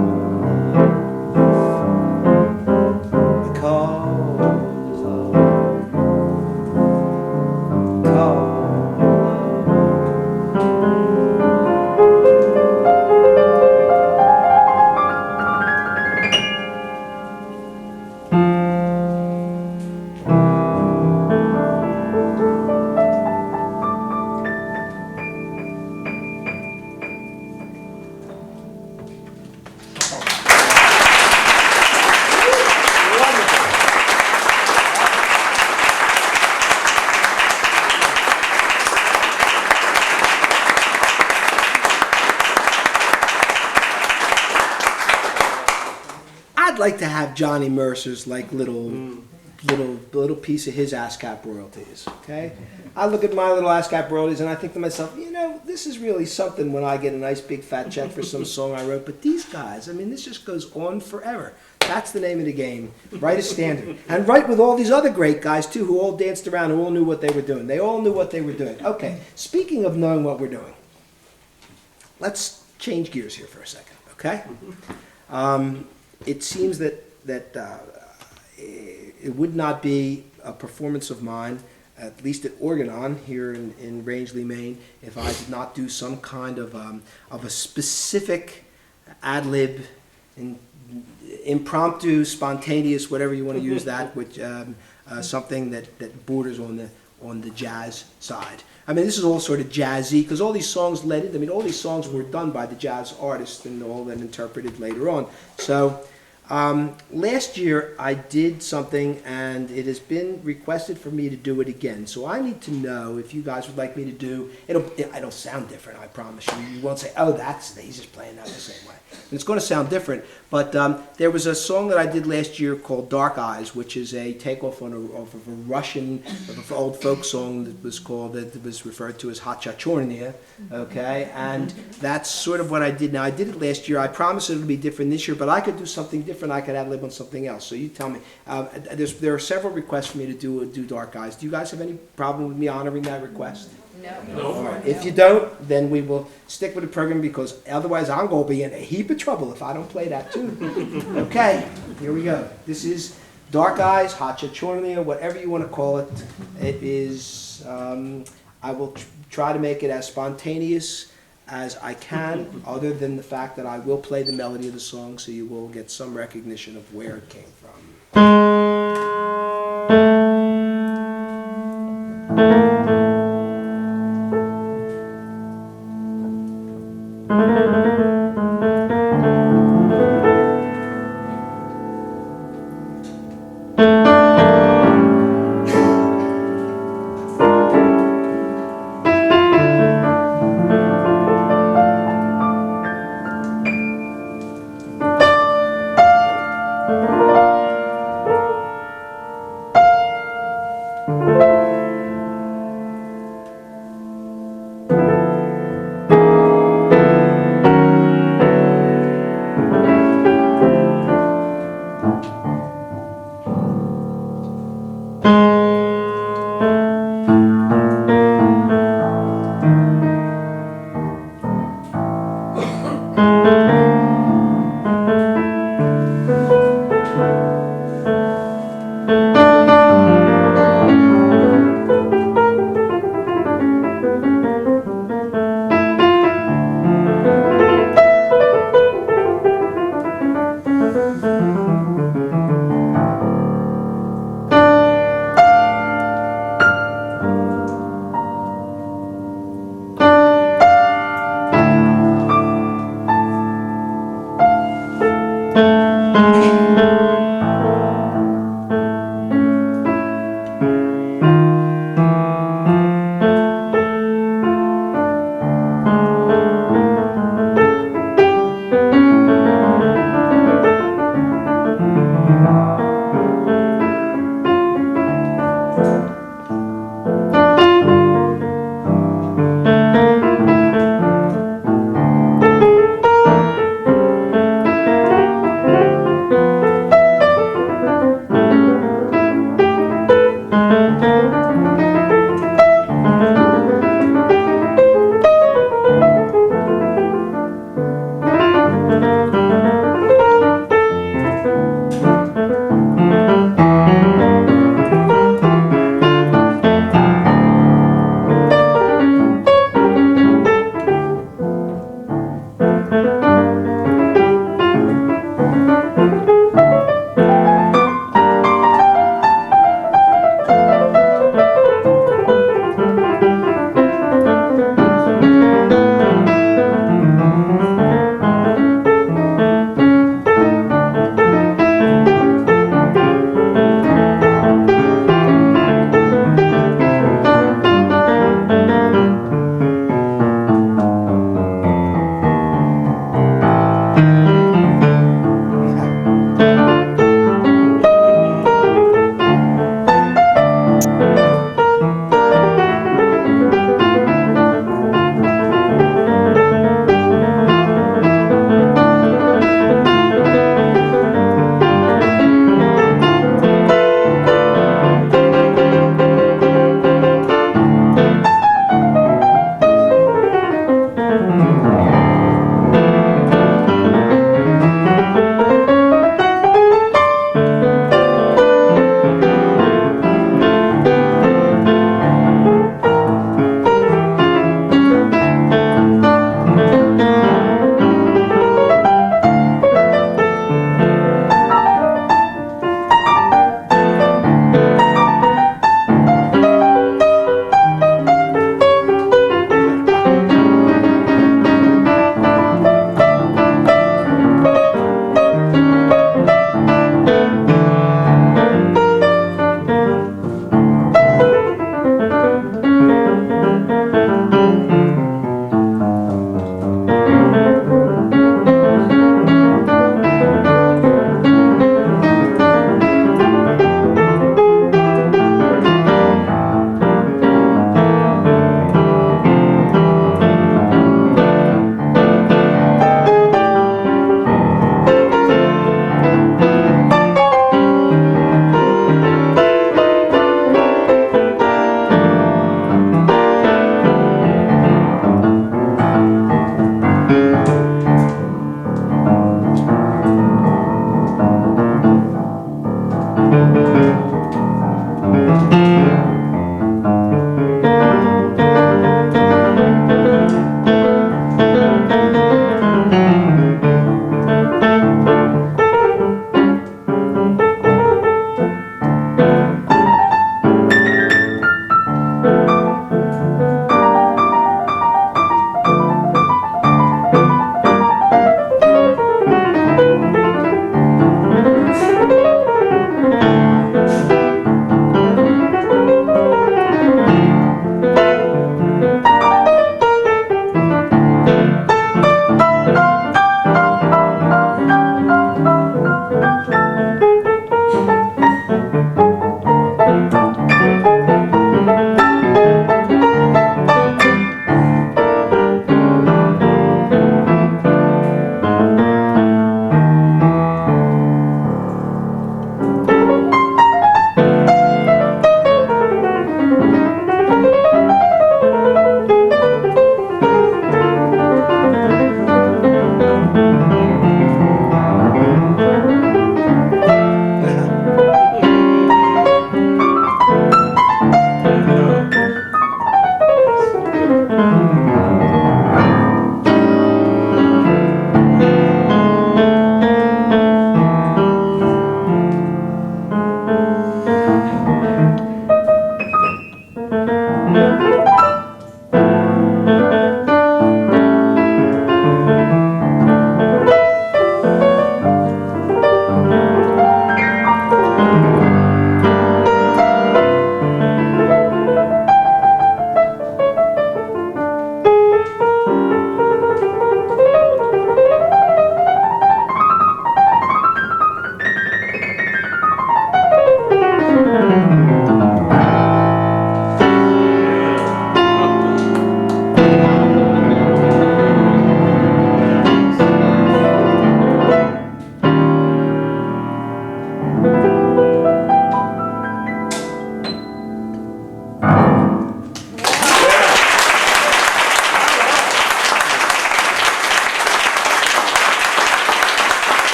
Speaker 3: love. I'd like to have Johnny Mercer's like little piece of his ASCAP royalties. Okay, I look at my little ASCAP royalties and I think to myself, you know, this is really something when I get a nice big fat check for some song I wrote. But these guys, I mean, this just goes on forever. That's the name of the game. Write a standard, and write with all these other great guys too, who all danced around, who all knew what they were doing. They all knew what they were doing. Okay, speaking of knowing what we're doing, let's change gears here for a second. Okay. It seems that it would not be a performance of mine, at least at Orgonon here in Rangeley, Maine, if I did not do some kind of a specific ad lib, impromptu, spontaneous, whatever you want to use that, which something that borders on the jazz side. I mean, this is all sort of jazzy because all these songs led in. I mean, all these songs were done by the jazz artists and all then interpreted later on. So Last year I did something and it has been requested for me to do it again. So I need to know if you guys would like me to do, it'll sound different, I promise you. You won't say, oh, he's just playing that the same way. And it's going to sound different. But there was a song that I did last year called Dark Eyes, which is a takeoff of a Russian, of an old folk song that was referred to as Hachachornia, okay? And that's sort of what I did. Now, I did it last year. I promise it'll be different this year, but I could do something different. I could ad-lib on something else. So you tell me. There are several requests for me to do Dark Eyes. Do you guys have any problem with me honoring that request?
Speaker 2: No.
Speaker 3: All right. If you don't, then we will stick with the program because otherwise I'm going to be in a heap of trouble if I don't play that too. Okay, here we go. This is Dark Eyes, Hachachornia, whatever you want to call it. It is, I will try to make it as spontaneous as I can, other than the fact that I will play the melody of the song so you will get some recognition of where it came from.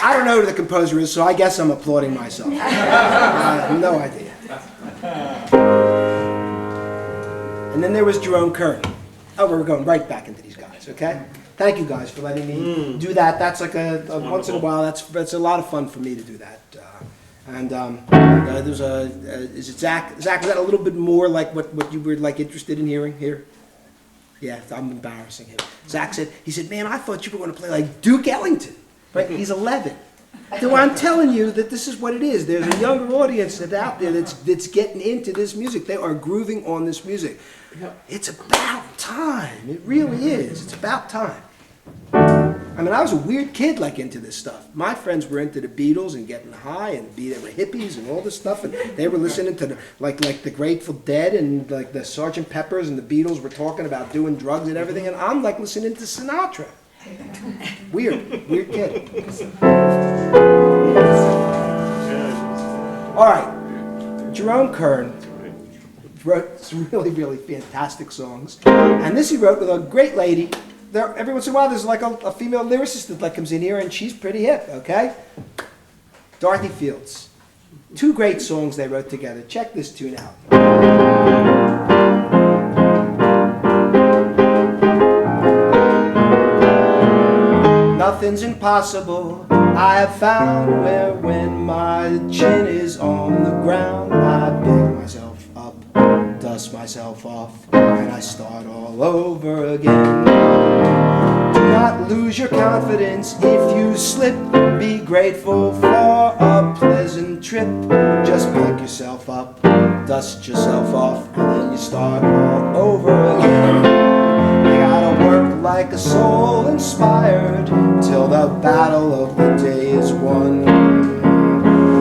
Speaker 3: I don't know who the composer is, so I guess I'm applauding myself. No idea. And then there was Jerome Kern. Oh, we're going right back into these guys, okay? Thank you guys for letting me do that. That's like a once in a while, that's a lot of fun for me to do that. There's is it Zach? Zach, was that a little bit more like what you were like interested in hearing here? Yeah, I'm embarrassing him. Zach said, he said, man, I thought you were going to play like Duke Ellington, right? He's 11. So I'm telling you that this is what it is. There's a younger audience that's out there that's getting into this music. They are grooving on this music. It's about time. It really is. It's about time. I mean, I was a weird kid, like, into this stuff. My friends were into the Beatles and getting high, and they were hippies and all this stuff, and they were listening to like the Grateful Dead and like the Sgt. Peppers, and the Beatles were talking about doing drugs and everything, and I'm like listening to Sinatra. Weird kid. All right, Jerome Kern wrote some really, really fantastic songs, and this he wrote with a great lady. Every once in a while, there's like a female lyricist that like comes in here, and she's pretty hip, okay? Dorothy Fields. 2 great songs they wrote together. Check this tune out. Nothing's impossible, I have found, where when my chin is on the ground, I pick myself up, dust myself off, and I start all over again. Do not lose your confidence if you slip. Be grateful for a pleasant trip. Just pick yourself up, dust yourself off, and then you start all over again. You gotta work like a soul inspired till the battle of the day is won.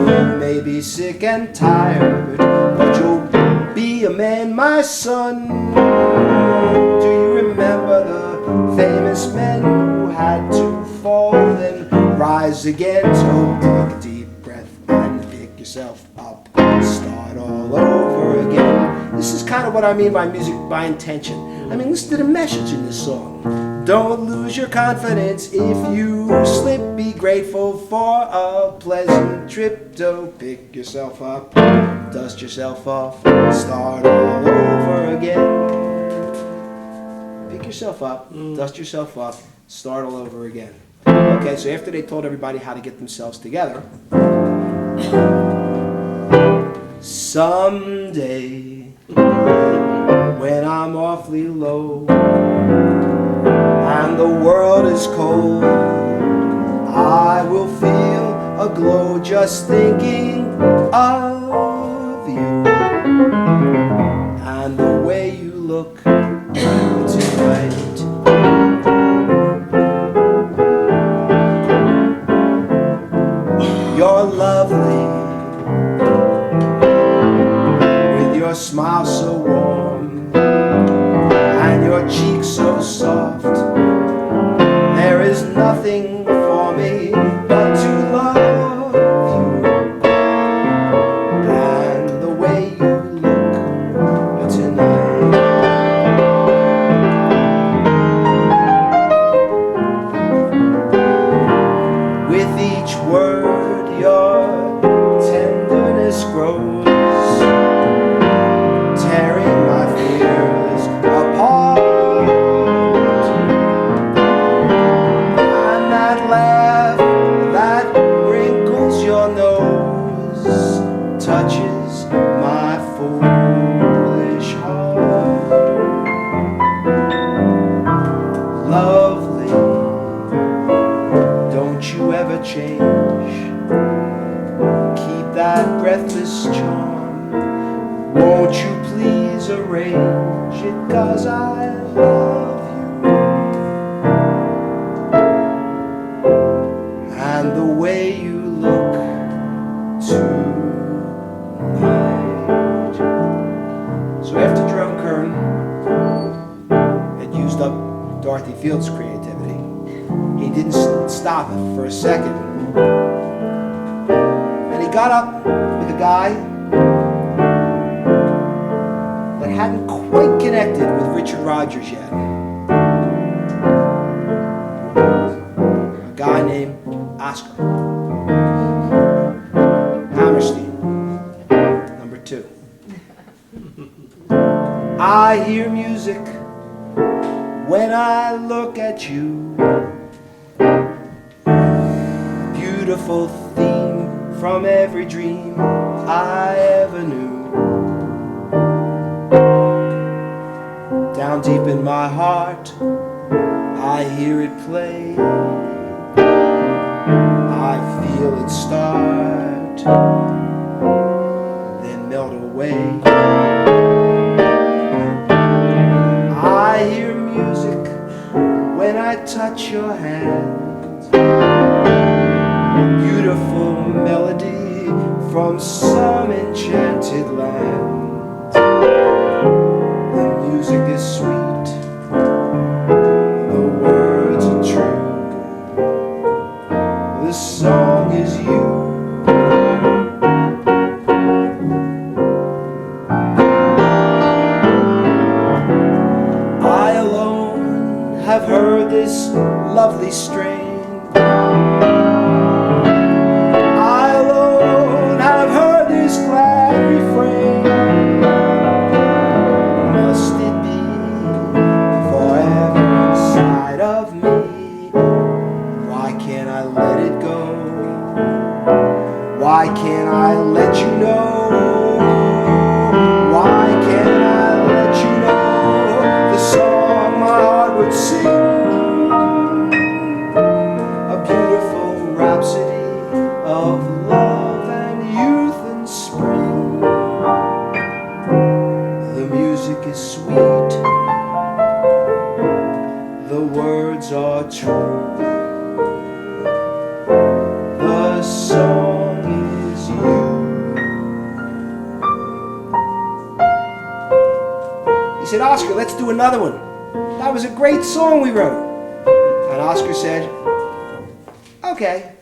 Speaker 3: You may be sick and tired, but you'll be a man, my son. Do you remember the famous men who had to fall and rise again? So take a deep breath and pick yourself up, start all over again. This is kind of what I mean by music by intention. I mean, listen to the message in this song. Don't lose your confidence if you slip. Be grateful for a pleasant trip. Don't pick yourself up, dust yourself off, start all over again. Pick yourself up, dust yourself up, start all over again. Okay, so after they told everybody how to get themselves together, someday when I'm awfully low and the world is cold, I will feel a glow just thinking of you and the way you look tonight. You're lovely with your smile so warm and your cheeks so soft. There is nothing for me but to love you and the way you look tonight. With each word your tenderness grows, tearing my fears apart. And that laugh that wrinkles your nose touches my foolish heart. Lovely, don't you ever change. Keep that breathless charm. Won't you please arrange it, 'cause I love you and the way you look tonight. So after Jerome Kern had used up Dorothy Fields' creativity, he didn't stop for a second. And he got up with a guy that hadn't quite connected with Richard Rodgers yet. A guy named Oscar. I hear music when I look at you. Beautiful theme from every dream I ever knew. Down deep in my heart, I hear it play. I feel it start, then melt away. I hear music when I touch your hand. Beautiful melody from some enchanted land. The music is sweet, the words are true, the song is you. I alone have heard this lovely strain. I alone have heard this glad refrain. Must it be forever inside of me? Why can't I let it go? Why can't I let you know? Why can't I let you know the song my heart would sing? A beautiful rhapsody of love and youth and spring. The music is sweet, the words are true, the song is you. He said, Oscar, let's do another one. That was a great song we wrote. And Oscar said, okay.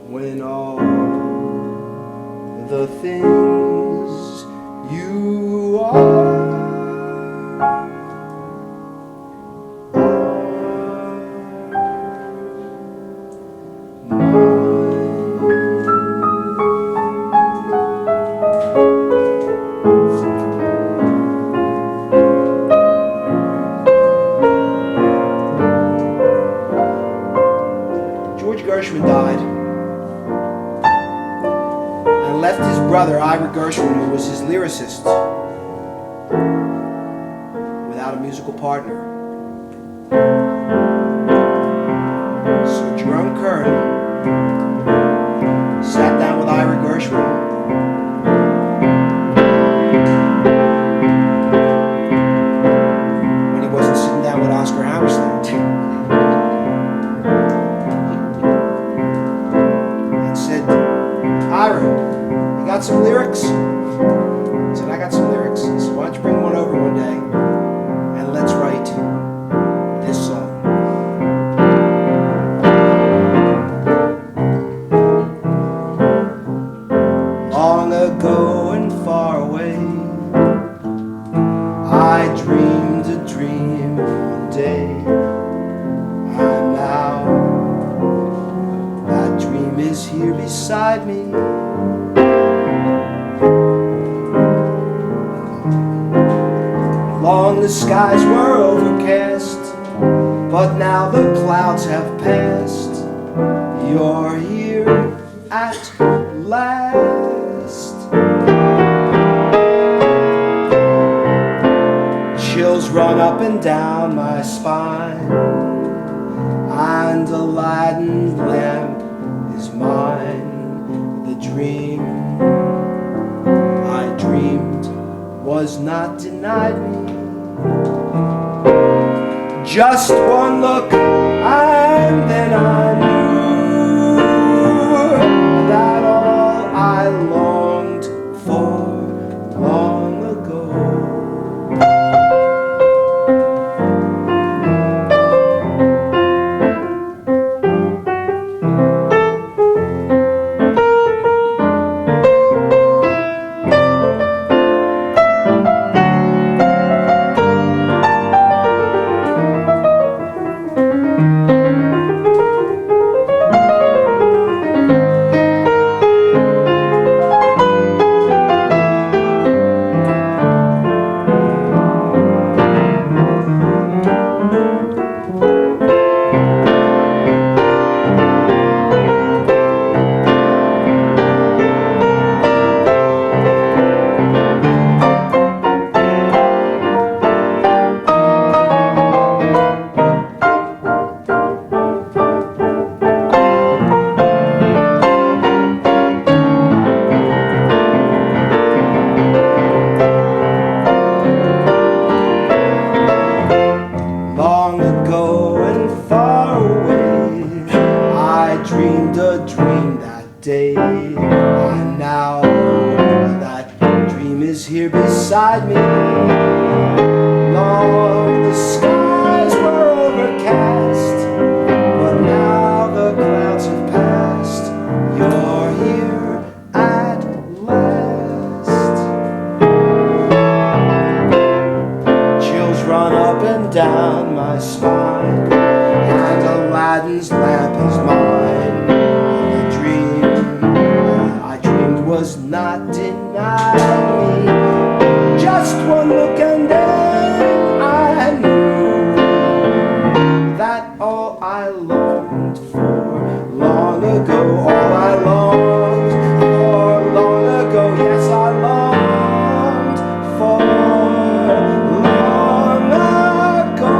Speaker 3: When all the things you are George Gershwin died and left his brother Ira Gershwin, who was his lyricist, without a musical partner. So Jerome Kern sat down with Ira Gershwin got some lyrics? He said, I got some lyrics. He said, why don't you bring one over one day and let's write this song. Long ago and far away, I dreamed a dream one day, and now that dream is here beside me. Long the skies were overcast, but now the clouds have passed. You're here at last. Chills run up and down my spine, and Aladdin's lamp is mine. The dream I dreamed was not denied me. Just one look and then I knew that all I longed for long ago. Long ago and far away, I dreamed a dream that day, and now that dream is here beside me. Long the skies were overcast, but now the clouds have passed. You're here at last. Chills run up and down my spine, and Aladdin's lamp is mine. The dream I dreamed was not denied me. Just one look and then I knew that all I longed for long ago, all I longed for long ago, yes I longed for long ago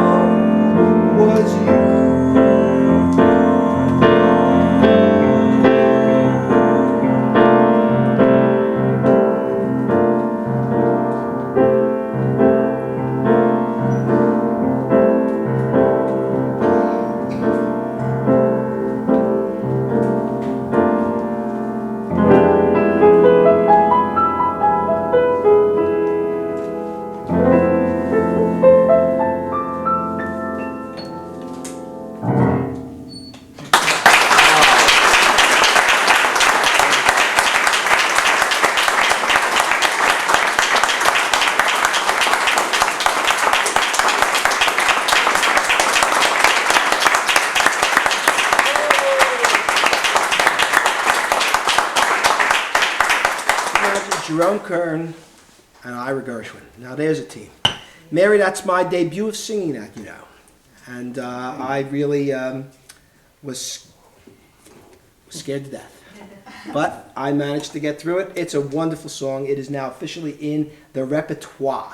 Speaker 3: was you. Jerome Kern and Ira Gershwin. Now there's a team. Mary, that's my debut of singing that, you know. And I really was scared to death. But I managed to get through it. It's a wonderful song. It is now officially in the repertoire.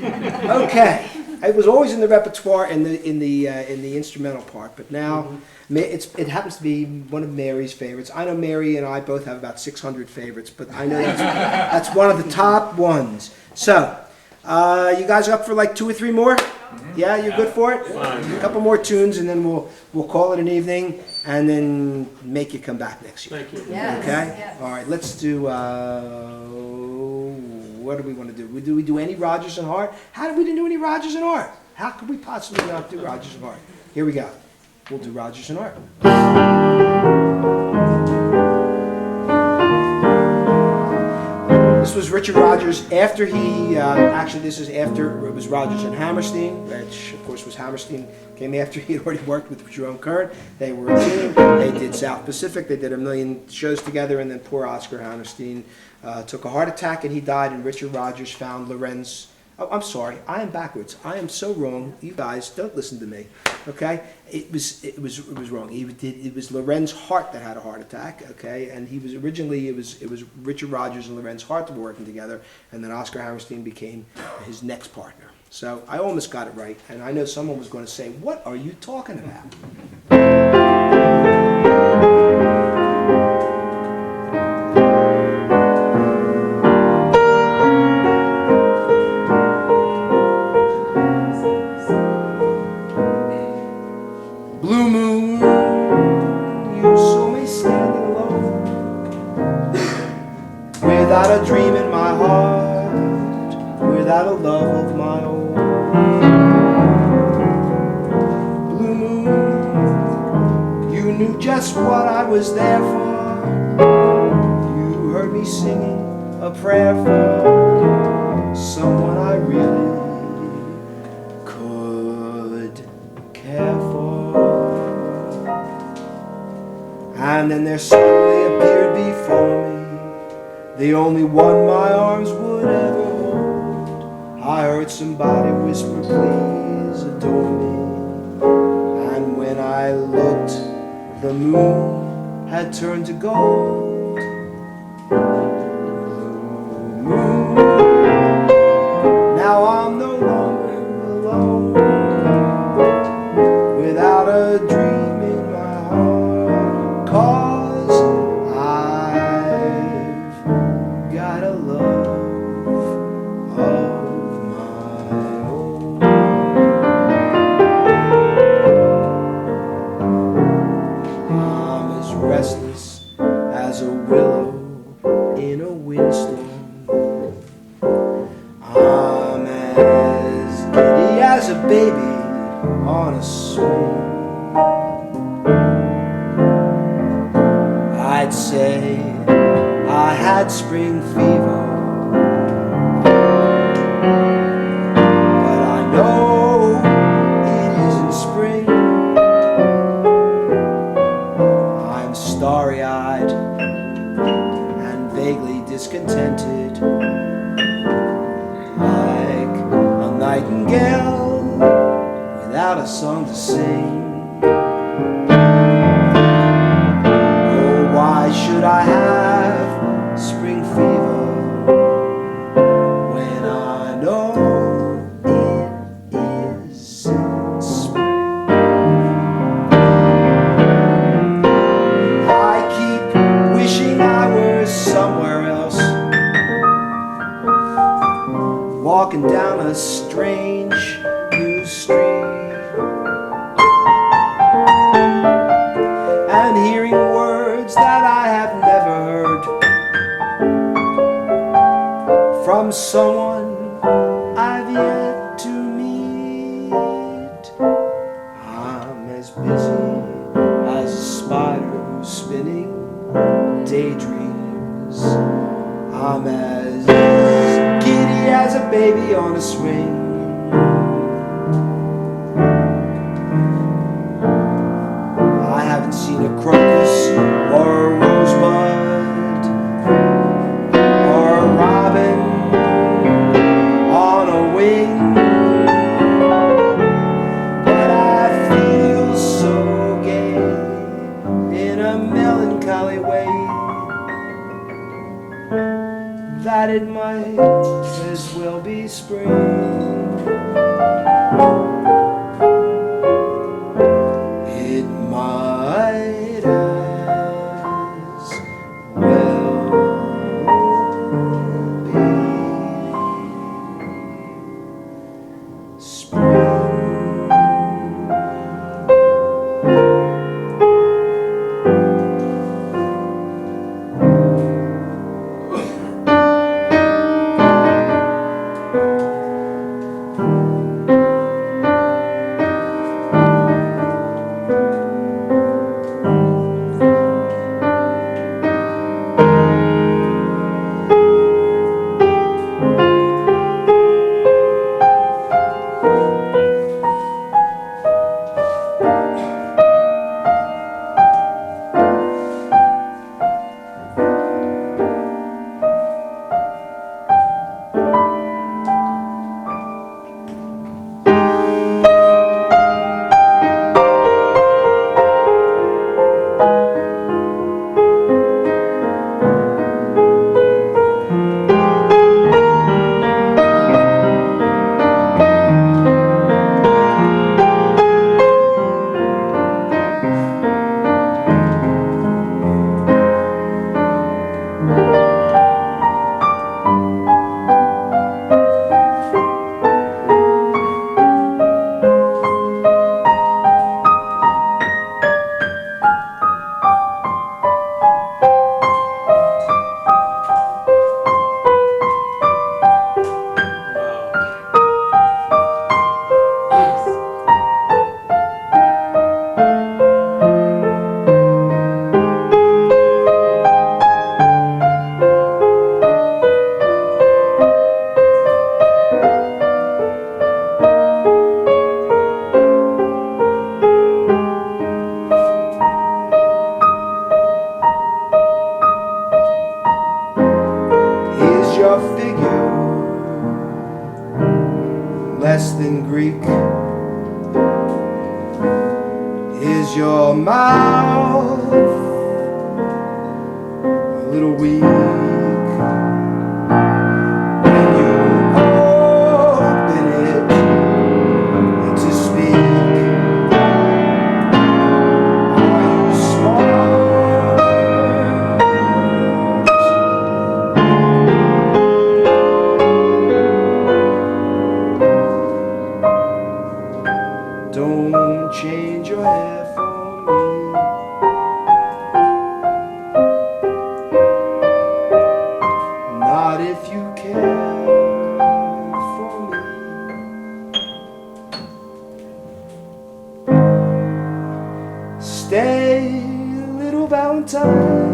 Speaker 3: Okay. It was always in the repertoire in the instrumental part, but now it happens to be one of Mary's favorites. I know Mary and I both have about 600 favorites, but I know that's one of the top ones. So, you guys are up for like 2 or 3 more? Yeah, you're good for it? A couple more tunes and then we'll call it an evening and then make you come back next year.
Speaker 4: Thank you.
Speaker 5: Yes.
Speaker 3: Okay?
Speaker 5: Yes.
Speaker 3: All right, let's do, what do we want to do? Do we do any Rodgers and Hart? How did we didn't do any Rodgers and Hart? How could we possibly not do Rodgers and Hart? Here we go. We'll do Rodgers and Hart. This was Richard Rodgers after he, actually this is after it was Rodgers and Hammerstein, which of course was Hammerstein, came after he had already worked with Jerome Kern. They were a team, they did South Pacific, they did a million shows together, and then poor Oscar Hammerstein took a heart attack and he died, and Richard Rodgers found Lorenz. Oh, I'm sorry, I am backwards. I am so wrong. You guys, don't listen to me, okay? It was wrong. It was Lorenz Hart that had a heart attack, okay? And he was originally, it was Richard Rodgers and Lorenz Hart that were working together, and then Oscar Hammerstein became his next partner. So I almost got it right, and I know someone was going to say, what are you talking about? Blue moon, you saw me standing alone, without a dream in my heart, without a love of my own. Blue moon, you knew just what I was there for. You heard me singing a prayer for someone I really could care for. And then there suddenly appeared before me the only one my arms would ever hold. I heard somebody whisper, please adore me. And when I looked, the moon had turned to gold. Blue moon, now I'm no longer alone, without a dream in my heart, 'cause I've got a love of my own. I'm as restless as a willow in a windstorm. I'm as giddy as a baby on a swing. I'd say I had spring fever, but I know it isn't spring. I'm starry-eyed and vaguely discontented, like a nightingale without a song to sing. Oh, why should I have spring fever when I know it isn't spring? I keep wishing I were somewhere else, walking down a strange new street, and hearing words that I have never heard from someone I've yet to meet. I'm as busy as a spider who's spinning daydreams. I'm as giddy as a baby on a swing. I haven't seen a crocus or a rosebud or a robin on a wing, but I feel so gay in a melancholy way that it might as well be spring. It might as well be spring. than Greek. Is your mouth a little weak? When you open it to speak, are you smart? Don't change your hair for me. Not if you care for me. Stay, little Valentine.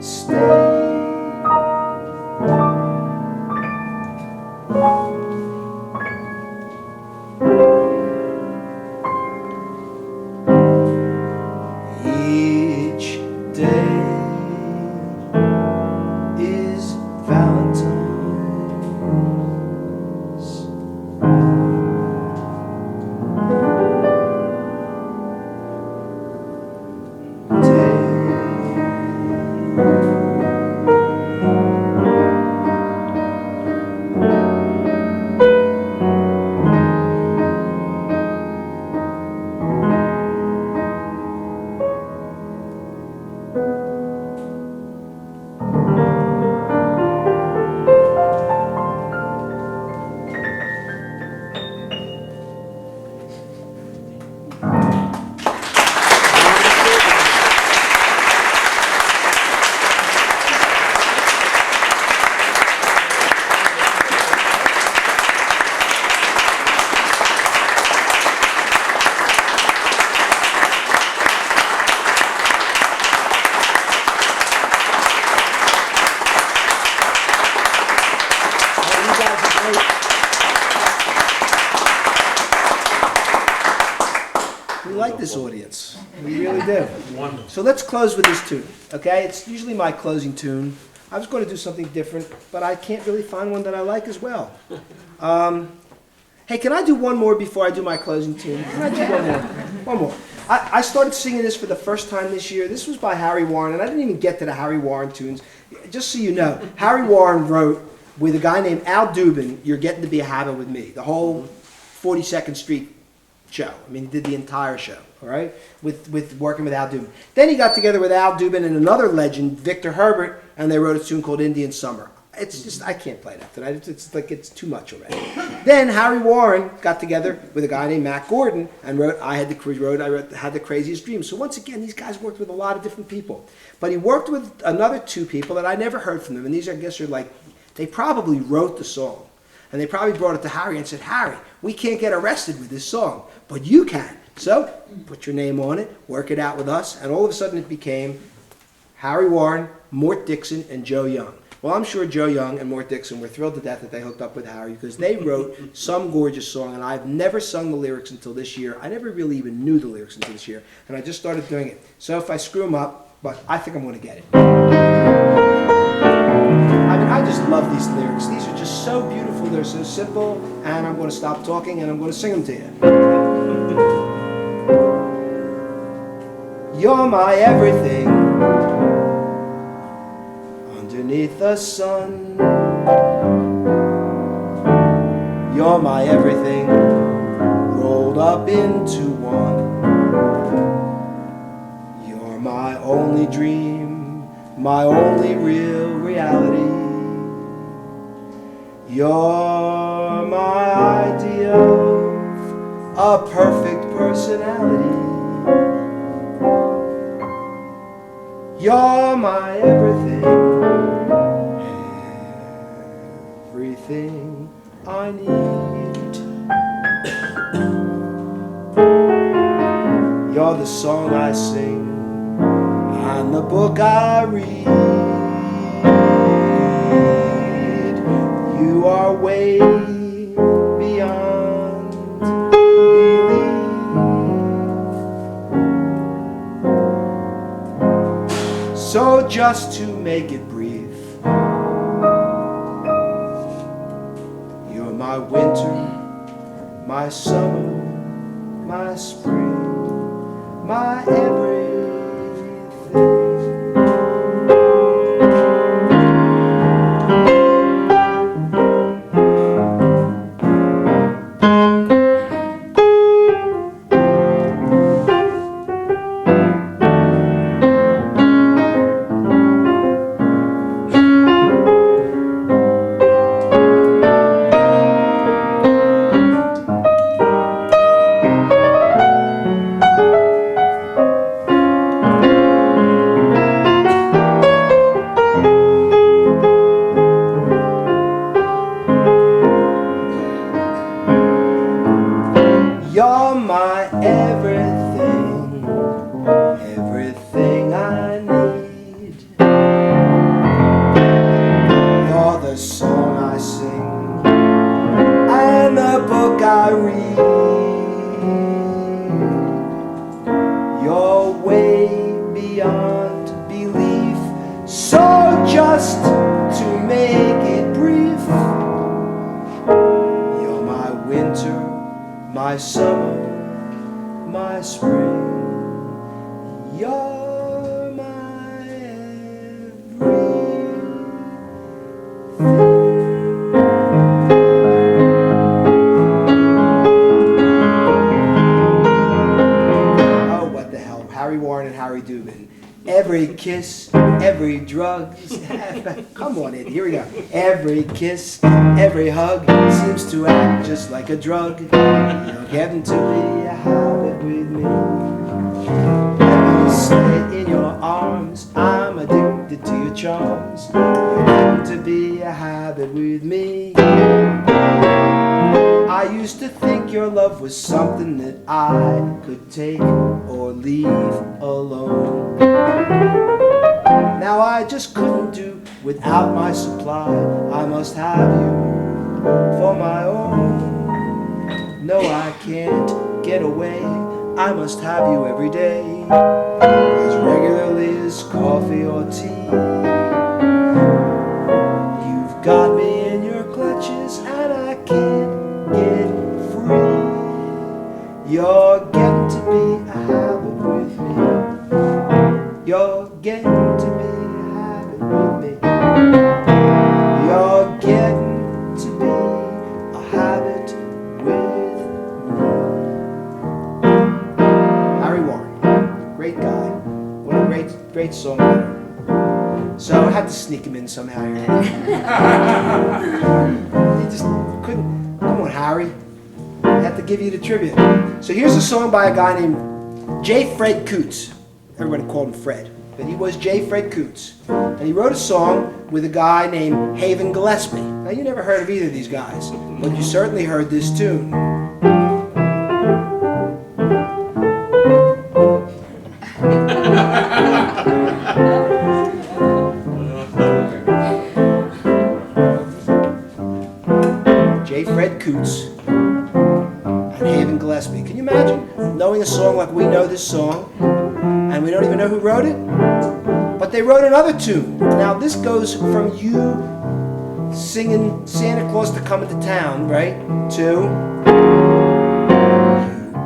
Speaker 3: Stay. Each day is Valentine's Day. We like this audience. We really do. So let's close with this tune, okay? It's usually my closing tune. I was going to do something different, but I can't really find one that I like as well. Hey, can I do one more before I do my closing tune? Can I do one more? One more. I started singing this for the first time this year. This was by Harry Warren, and I didn't even get to the Harry Warren tunes. Just so you know, Harry Warren wrote with a guy named Al Dubin, You're Getting to Be a Habit with Me, the whole 42nd Street show. I mean, he did the entire show, all right, with working with Al Dubin. Then he got together with Al Dubin and another legend, Victor Herbert, and they wrote a tune called Indian Summer. It's just, I can't play that tonight. It's like, it's too much already. Then Harry Warren got together with a guy named Matt Gordon and wrote Had the Craziest Dream. So once again, these guys worked with a lot of different people. But he worked with another two people that I never heard from them. And these, I guess, are like, they probably wrote the song. And they probably brought it to Harry and said, Harry, we can't get arrested with this song, but you can. So put your name on it, work it out with us. And all of a sudden it became Harry Warren, Mort Dixon, and Joe Young. Well, I'm sure Joe Young and Mort Dixon were thrilled to death that they hooked up with Harry because they wrote some gorgeous song, and I've never sung the lyrics until this year. I never really even knew the lyrics until this year, and I just started doing it. So if I screw them up, but I think I'm going to get it. I mean, I just love these lyrics. These are just so beautiful. They're so simple, and I'm going to stop talking, and I'm going to sing them to you. You're my everything. Underneath the sun, you're my everything, rolled up into one. You're my only dream, my only real reality. You're my idea of a perfect personality. You're my everything. Everything I need. You're the song I sing and the book I read. You are way beyond belief. So just to make it brief, my winter, my summer, my spring, my everything. You're my everything, everything I need. You're the song I sing and the book I read. You're way beyond belief, so just to make it brief, you're my winter, my summer, my spring, you're my everything. Oh, what the hell, Harry Warren and Harry Dubin. Every kiss, every drug. Come on in, here we go. Every kiss, every hug seems to act just like a drug. You're getting to be a habit with me. Let me stay in your arms. I'm addicted to your charms. You're getting to be a habit with me. I used to think your love was something that I could take or leave alone. Now I just couldn't do without my supply. I must have you for my own. No, I can't get away. I must have you every day, as regularly as coffee or tea. You've got me in your clutches and I can't get free. You're getting to be a habit with me. You're getting to be a habit with me. You're getting to be a habit with me. Harry Warren, great guy. What a great songwriter. So I had to sneak him in somehow here. He just couldn't. Come on, Harry. I have to give you the tribute. So here's a song by a guy named J. Fred Coots. Everybody called him Fred, but he was J. Fred Coots. And he wrote a song with a guy named Haven Gillespie. Now, you never heard of either of these guys, but you certainly heard this tune. J. Fred Coots and Haven Gillespie. Can you imagine knowing a song like we know this song, and we don't even know who wrote it? But they wrote another tune. Now this goes from you singing Santa Claus to Come into Town, right, to you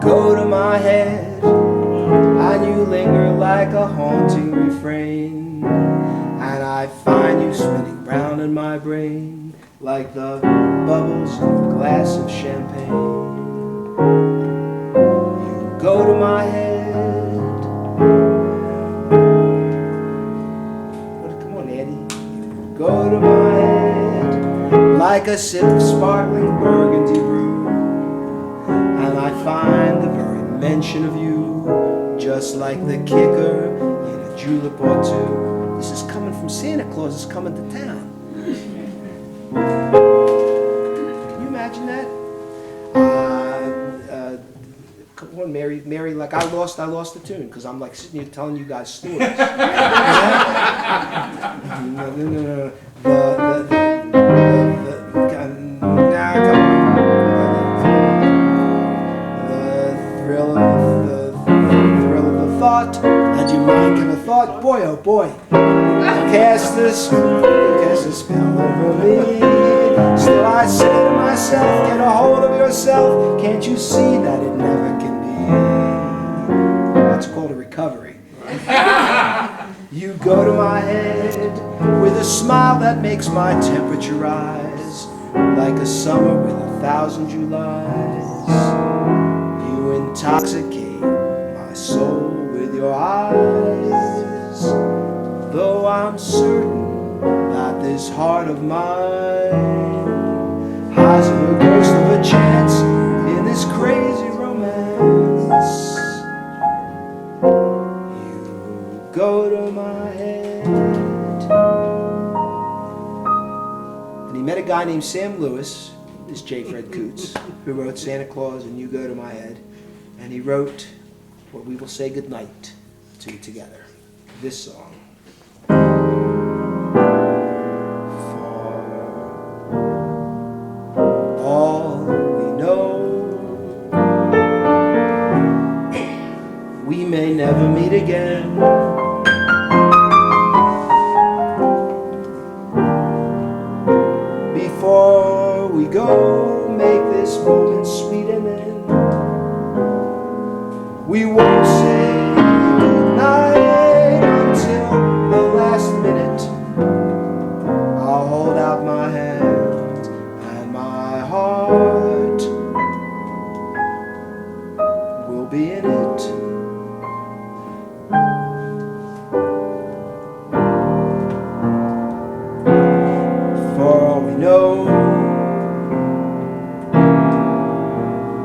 Speaker 3: go to my head and you linger like a haunting refrain, and I find you spinning round in my brain like the bubbles in a glass of champagne. You go to my head. Come on, Eddie. You go to my head like a sip of sparkling burgundy brew, and I find the very mention of you just like the kicker in a julep or two. This is coming from Santa Claus is coming to town. Can you imagine that? Come on, Mary, like I lost the tune because I'm like sitting here telling you guys stories. No. The thrill of the thought. Had you mind kind of thought? Boy, oh boy. Cast a spell over me. Still I say to myself, get a hold of yourself. Can't you see that it never can be? That's called a recovery. You go to my head with a smile that makes my temperature rise, like a summer with 1,000 Julys. You intoxicate my soul with your eyes, though I'm certain that this heart of mine hasn't a ghost of a chance in this crazy romance. You go to my head. And he met a guy named Sam Lewis, this J. Fred Coots, who wrote Santa Claus and You Go to My Head. And he wrote what we will say goodnight to together, this song. For all we know, we may never meet again. Before we go, make this moment sweet, and then we won't say goodnight until the last minute. I'll hold out my hand and my heart will be in it. For all we know,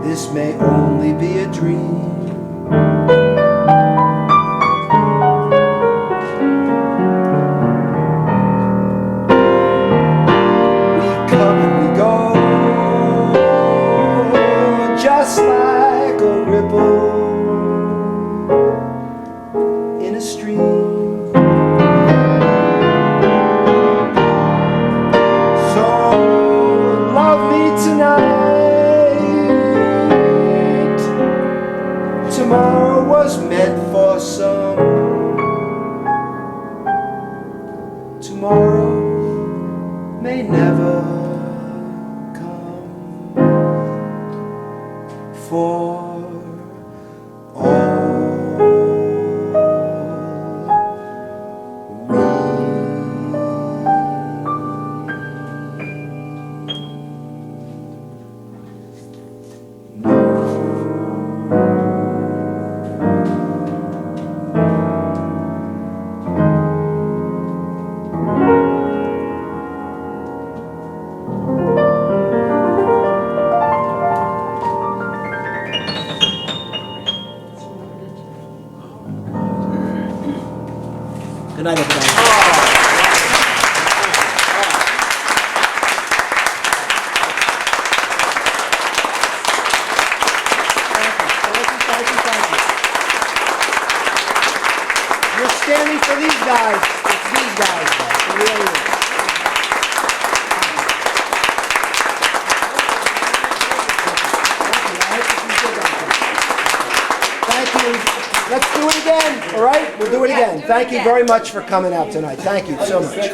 Speaker 3: this may only be a dream. We come and we go, just like a ripple in a stream. So love me tonight. Tomorrow was meant for some. Tomorrow may never come. For all good night, everybody. You're standing for these guys. It's these guys. It really is. Thank you. Let's do it again, all right? We'll do it again. Thank you very much for coming out tonight. Thank you so much.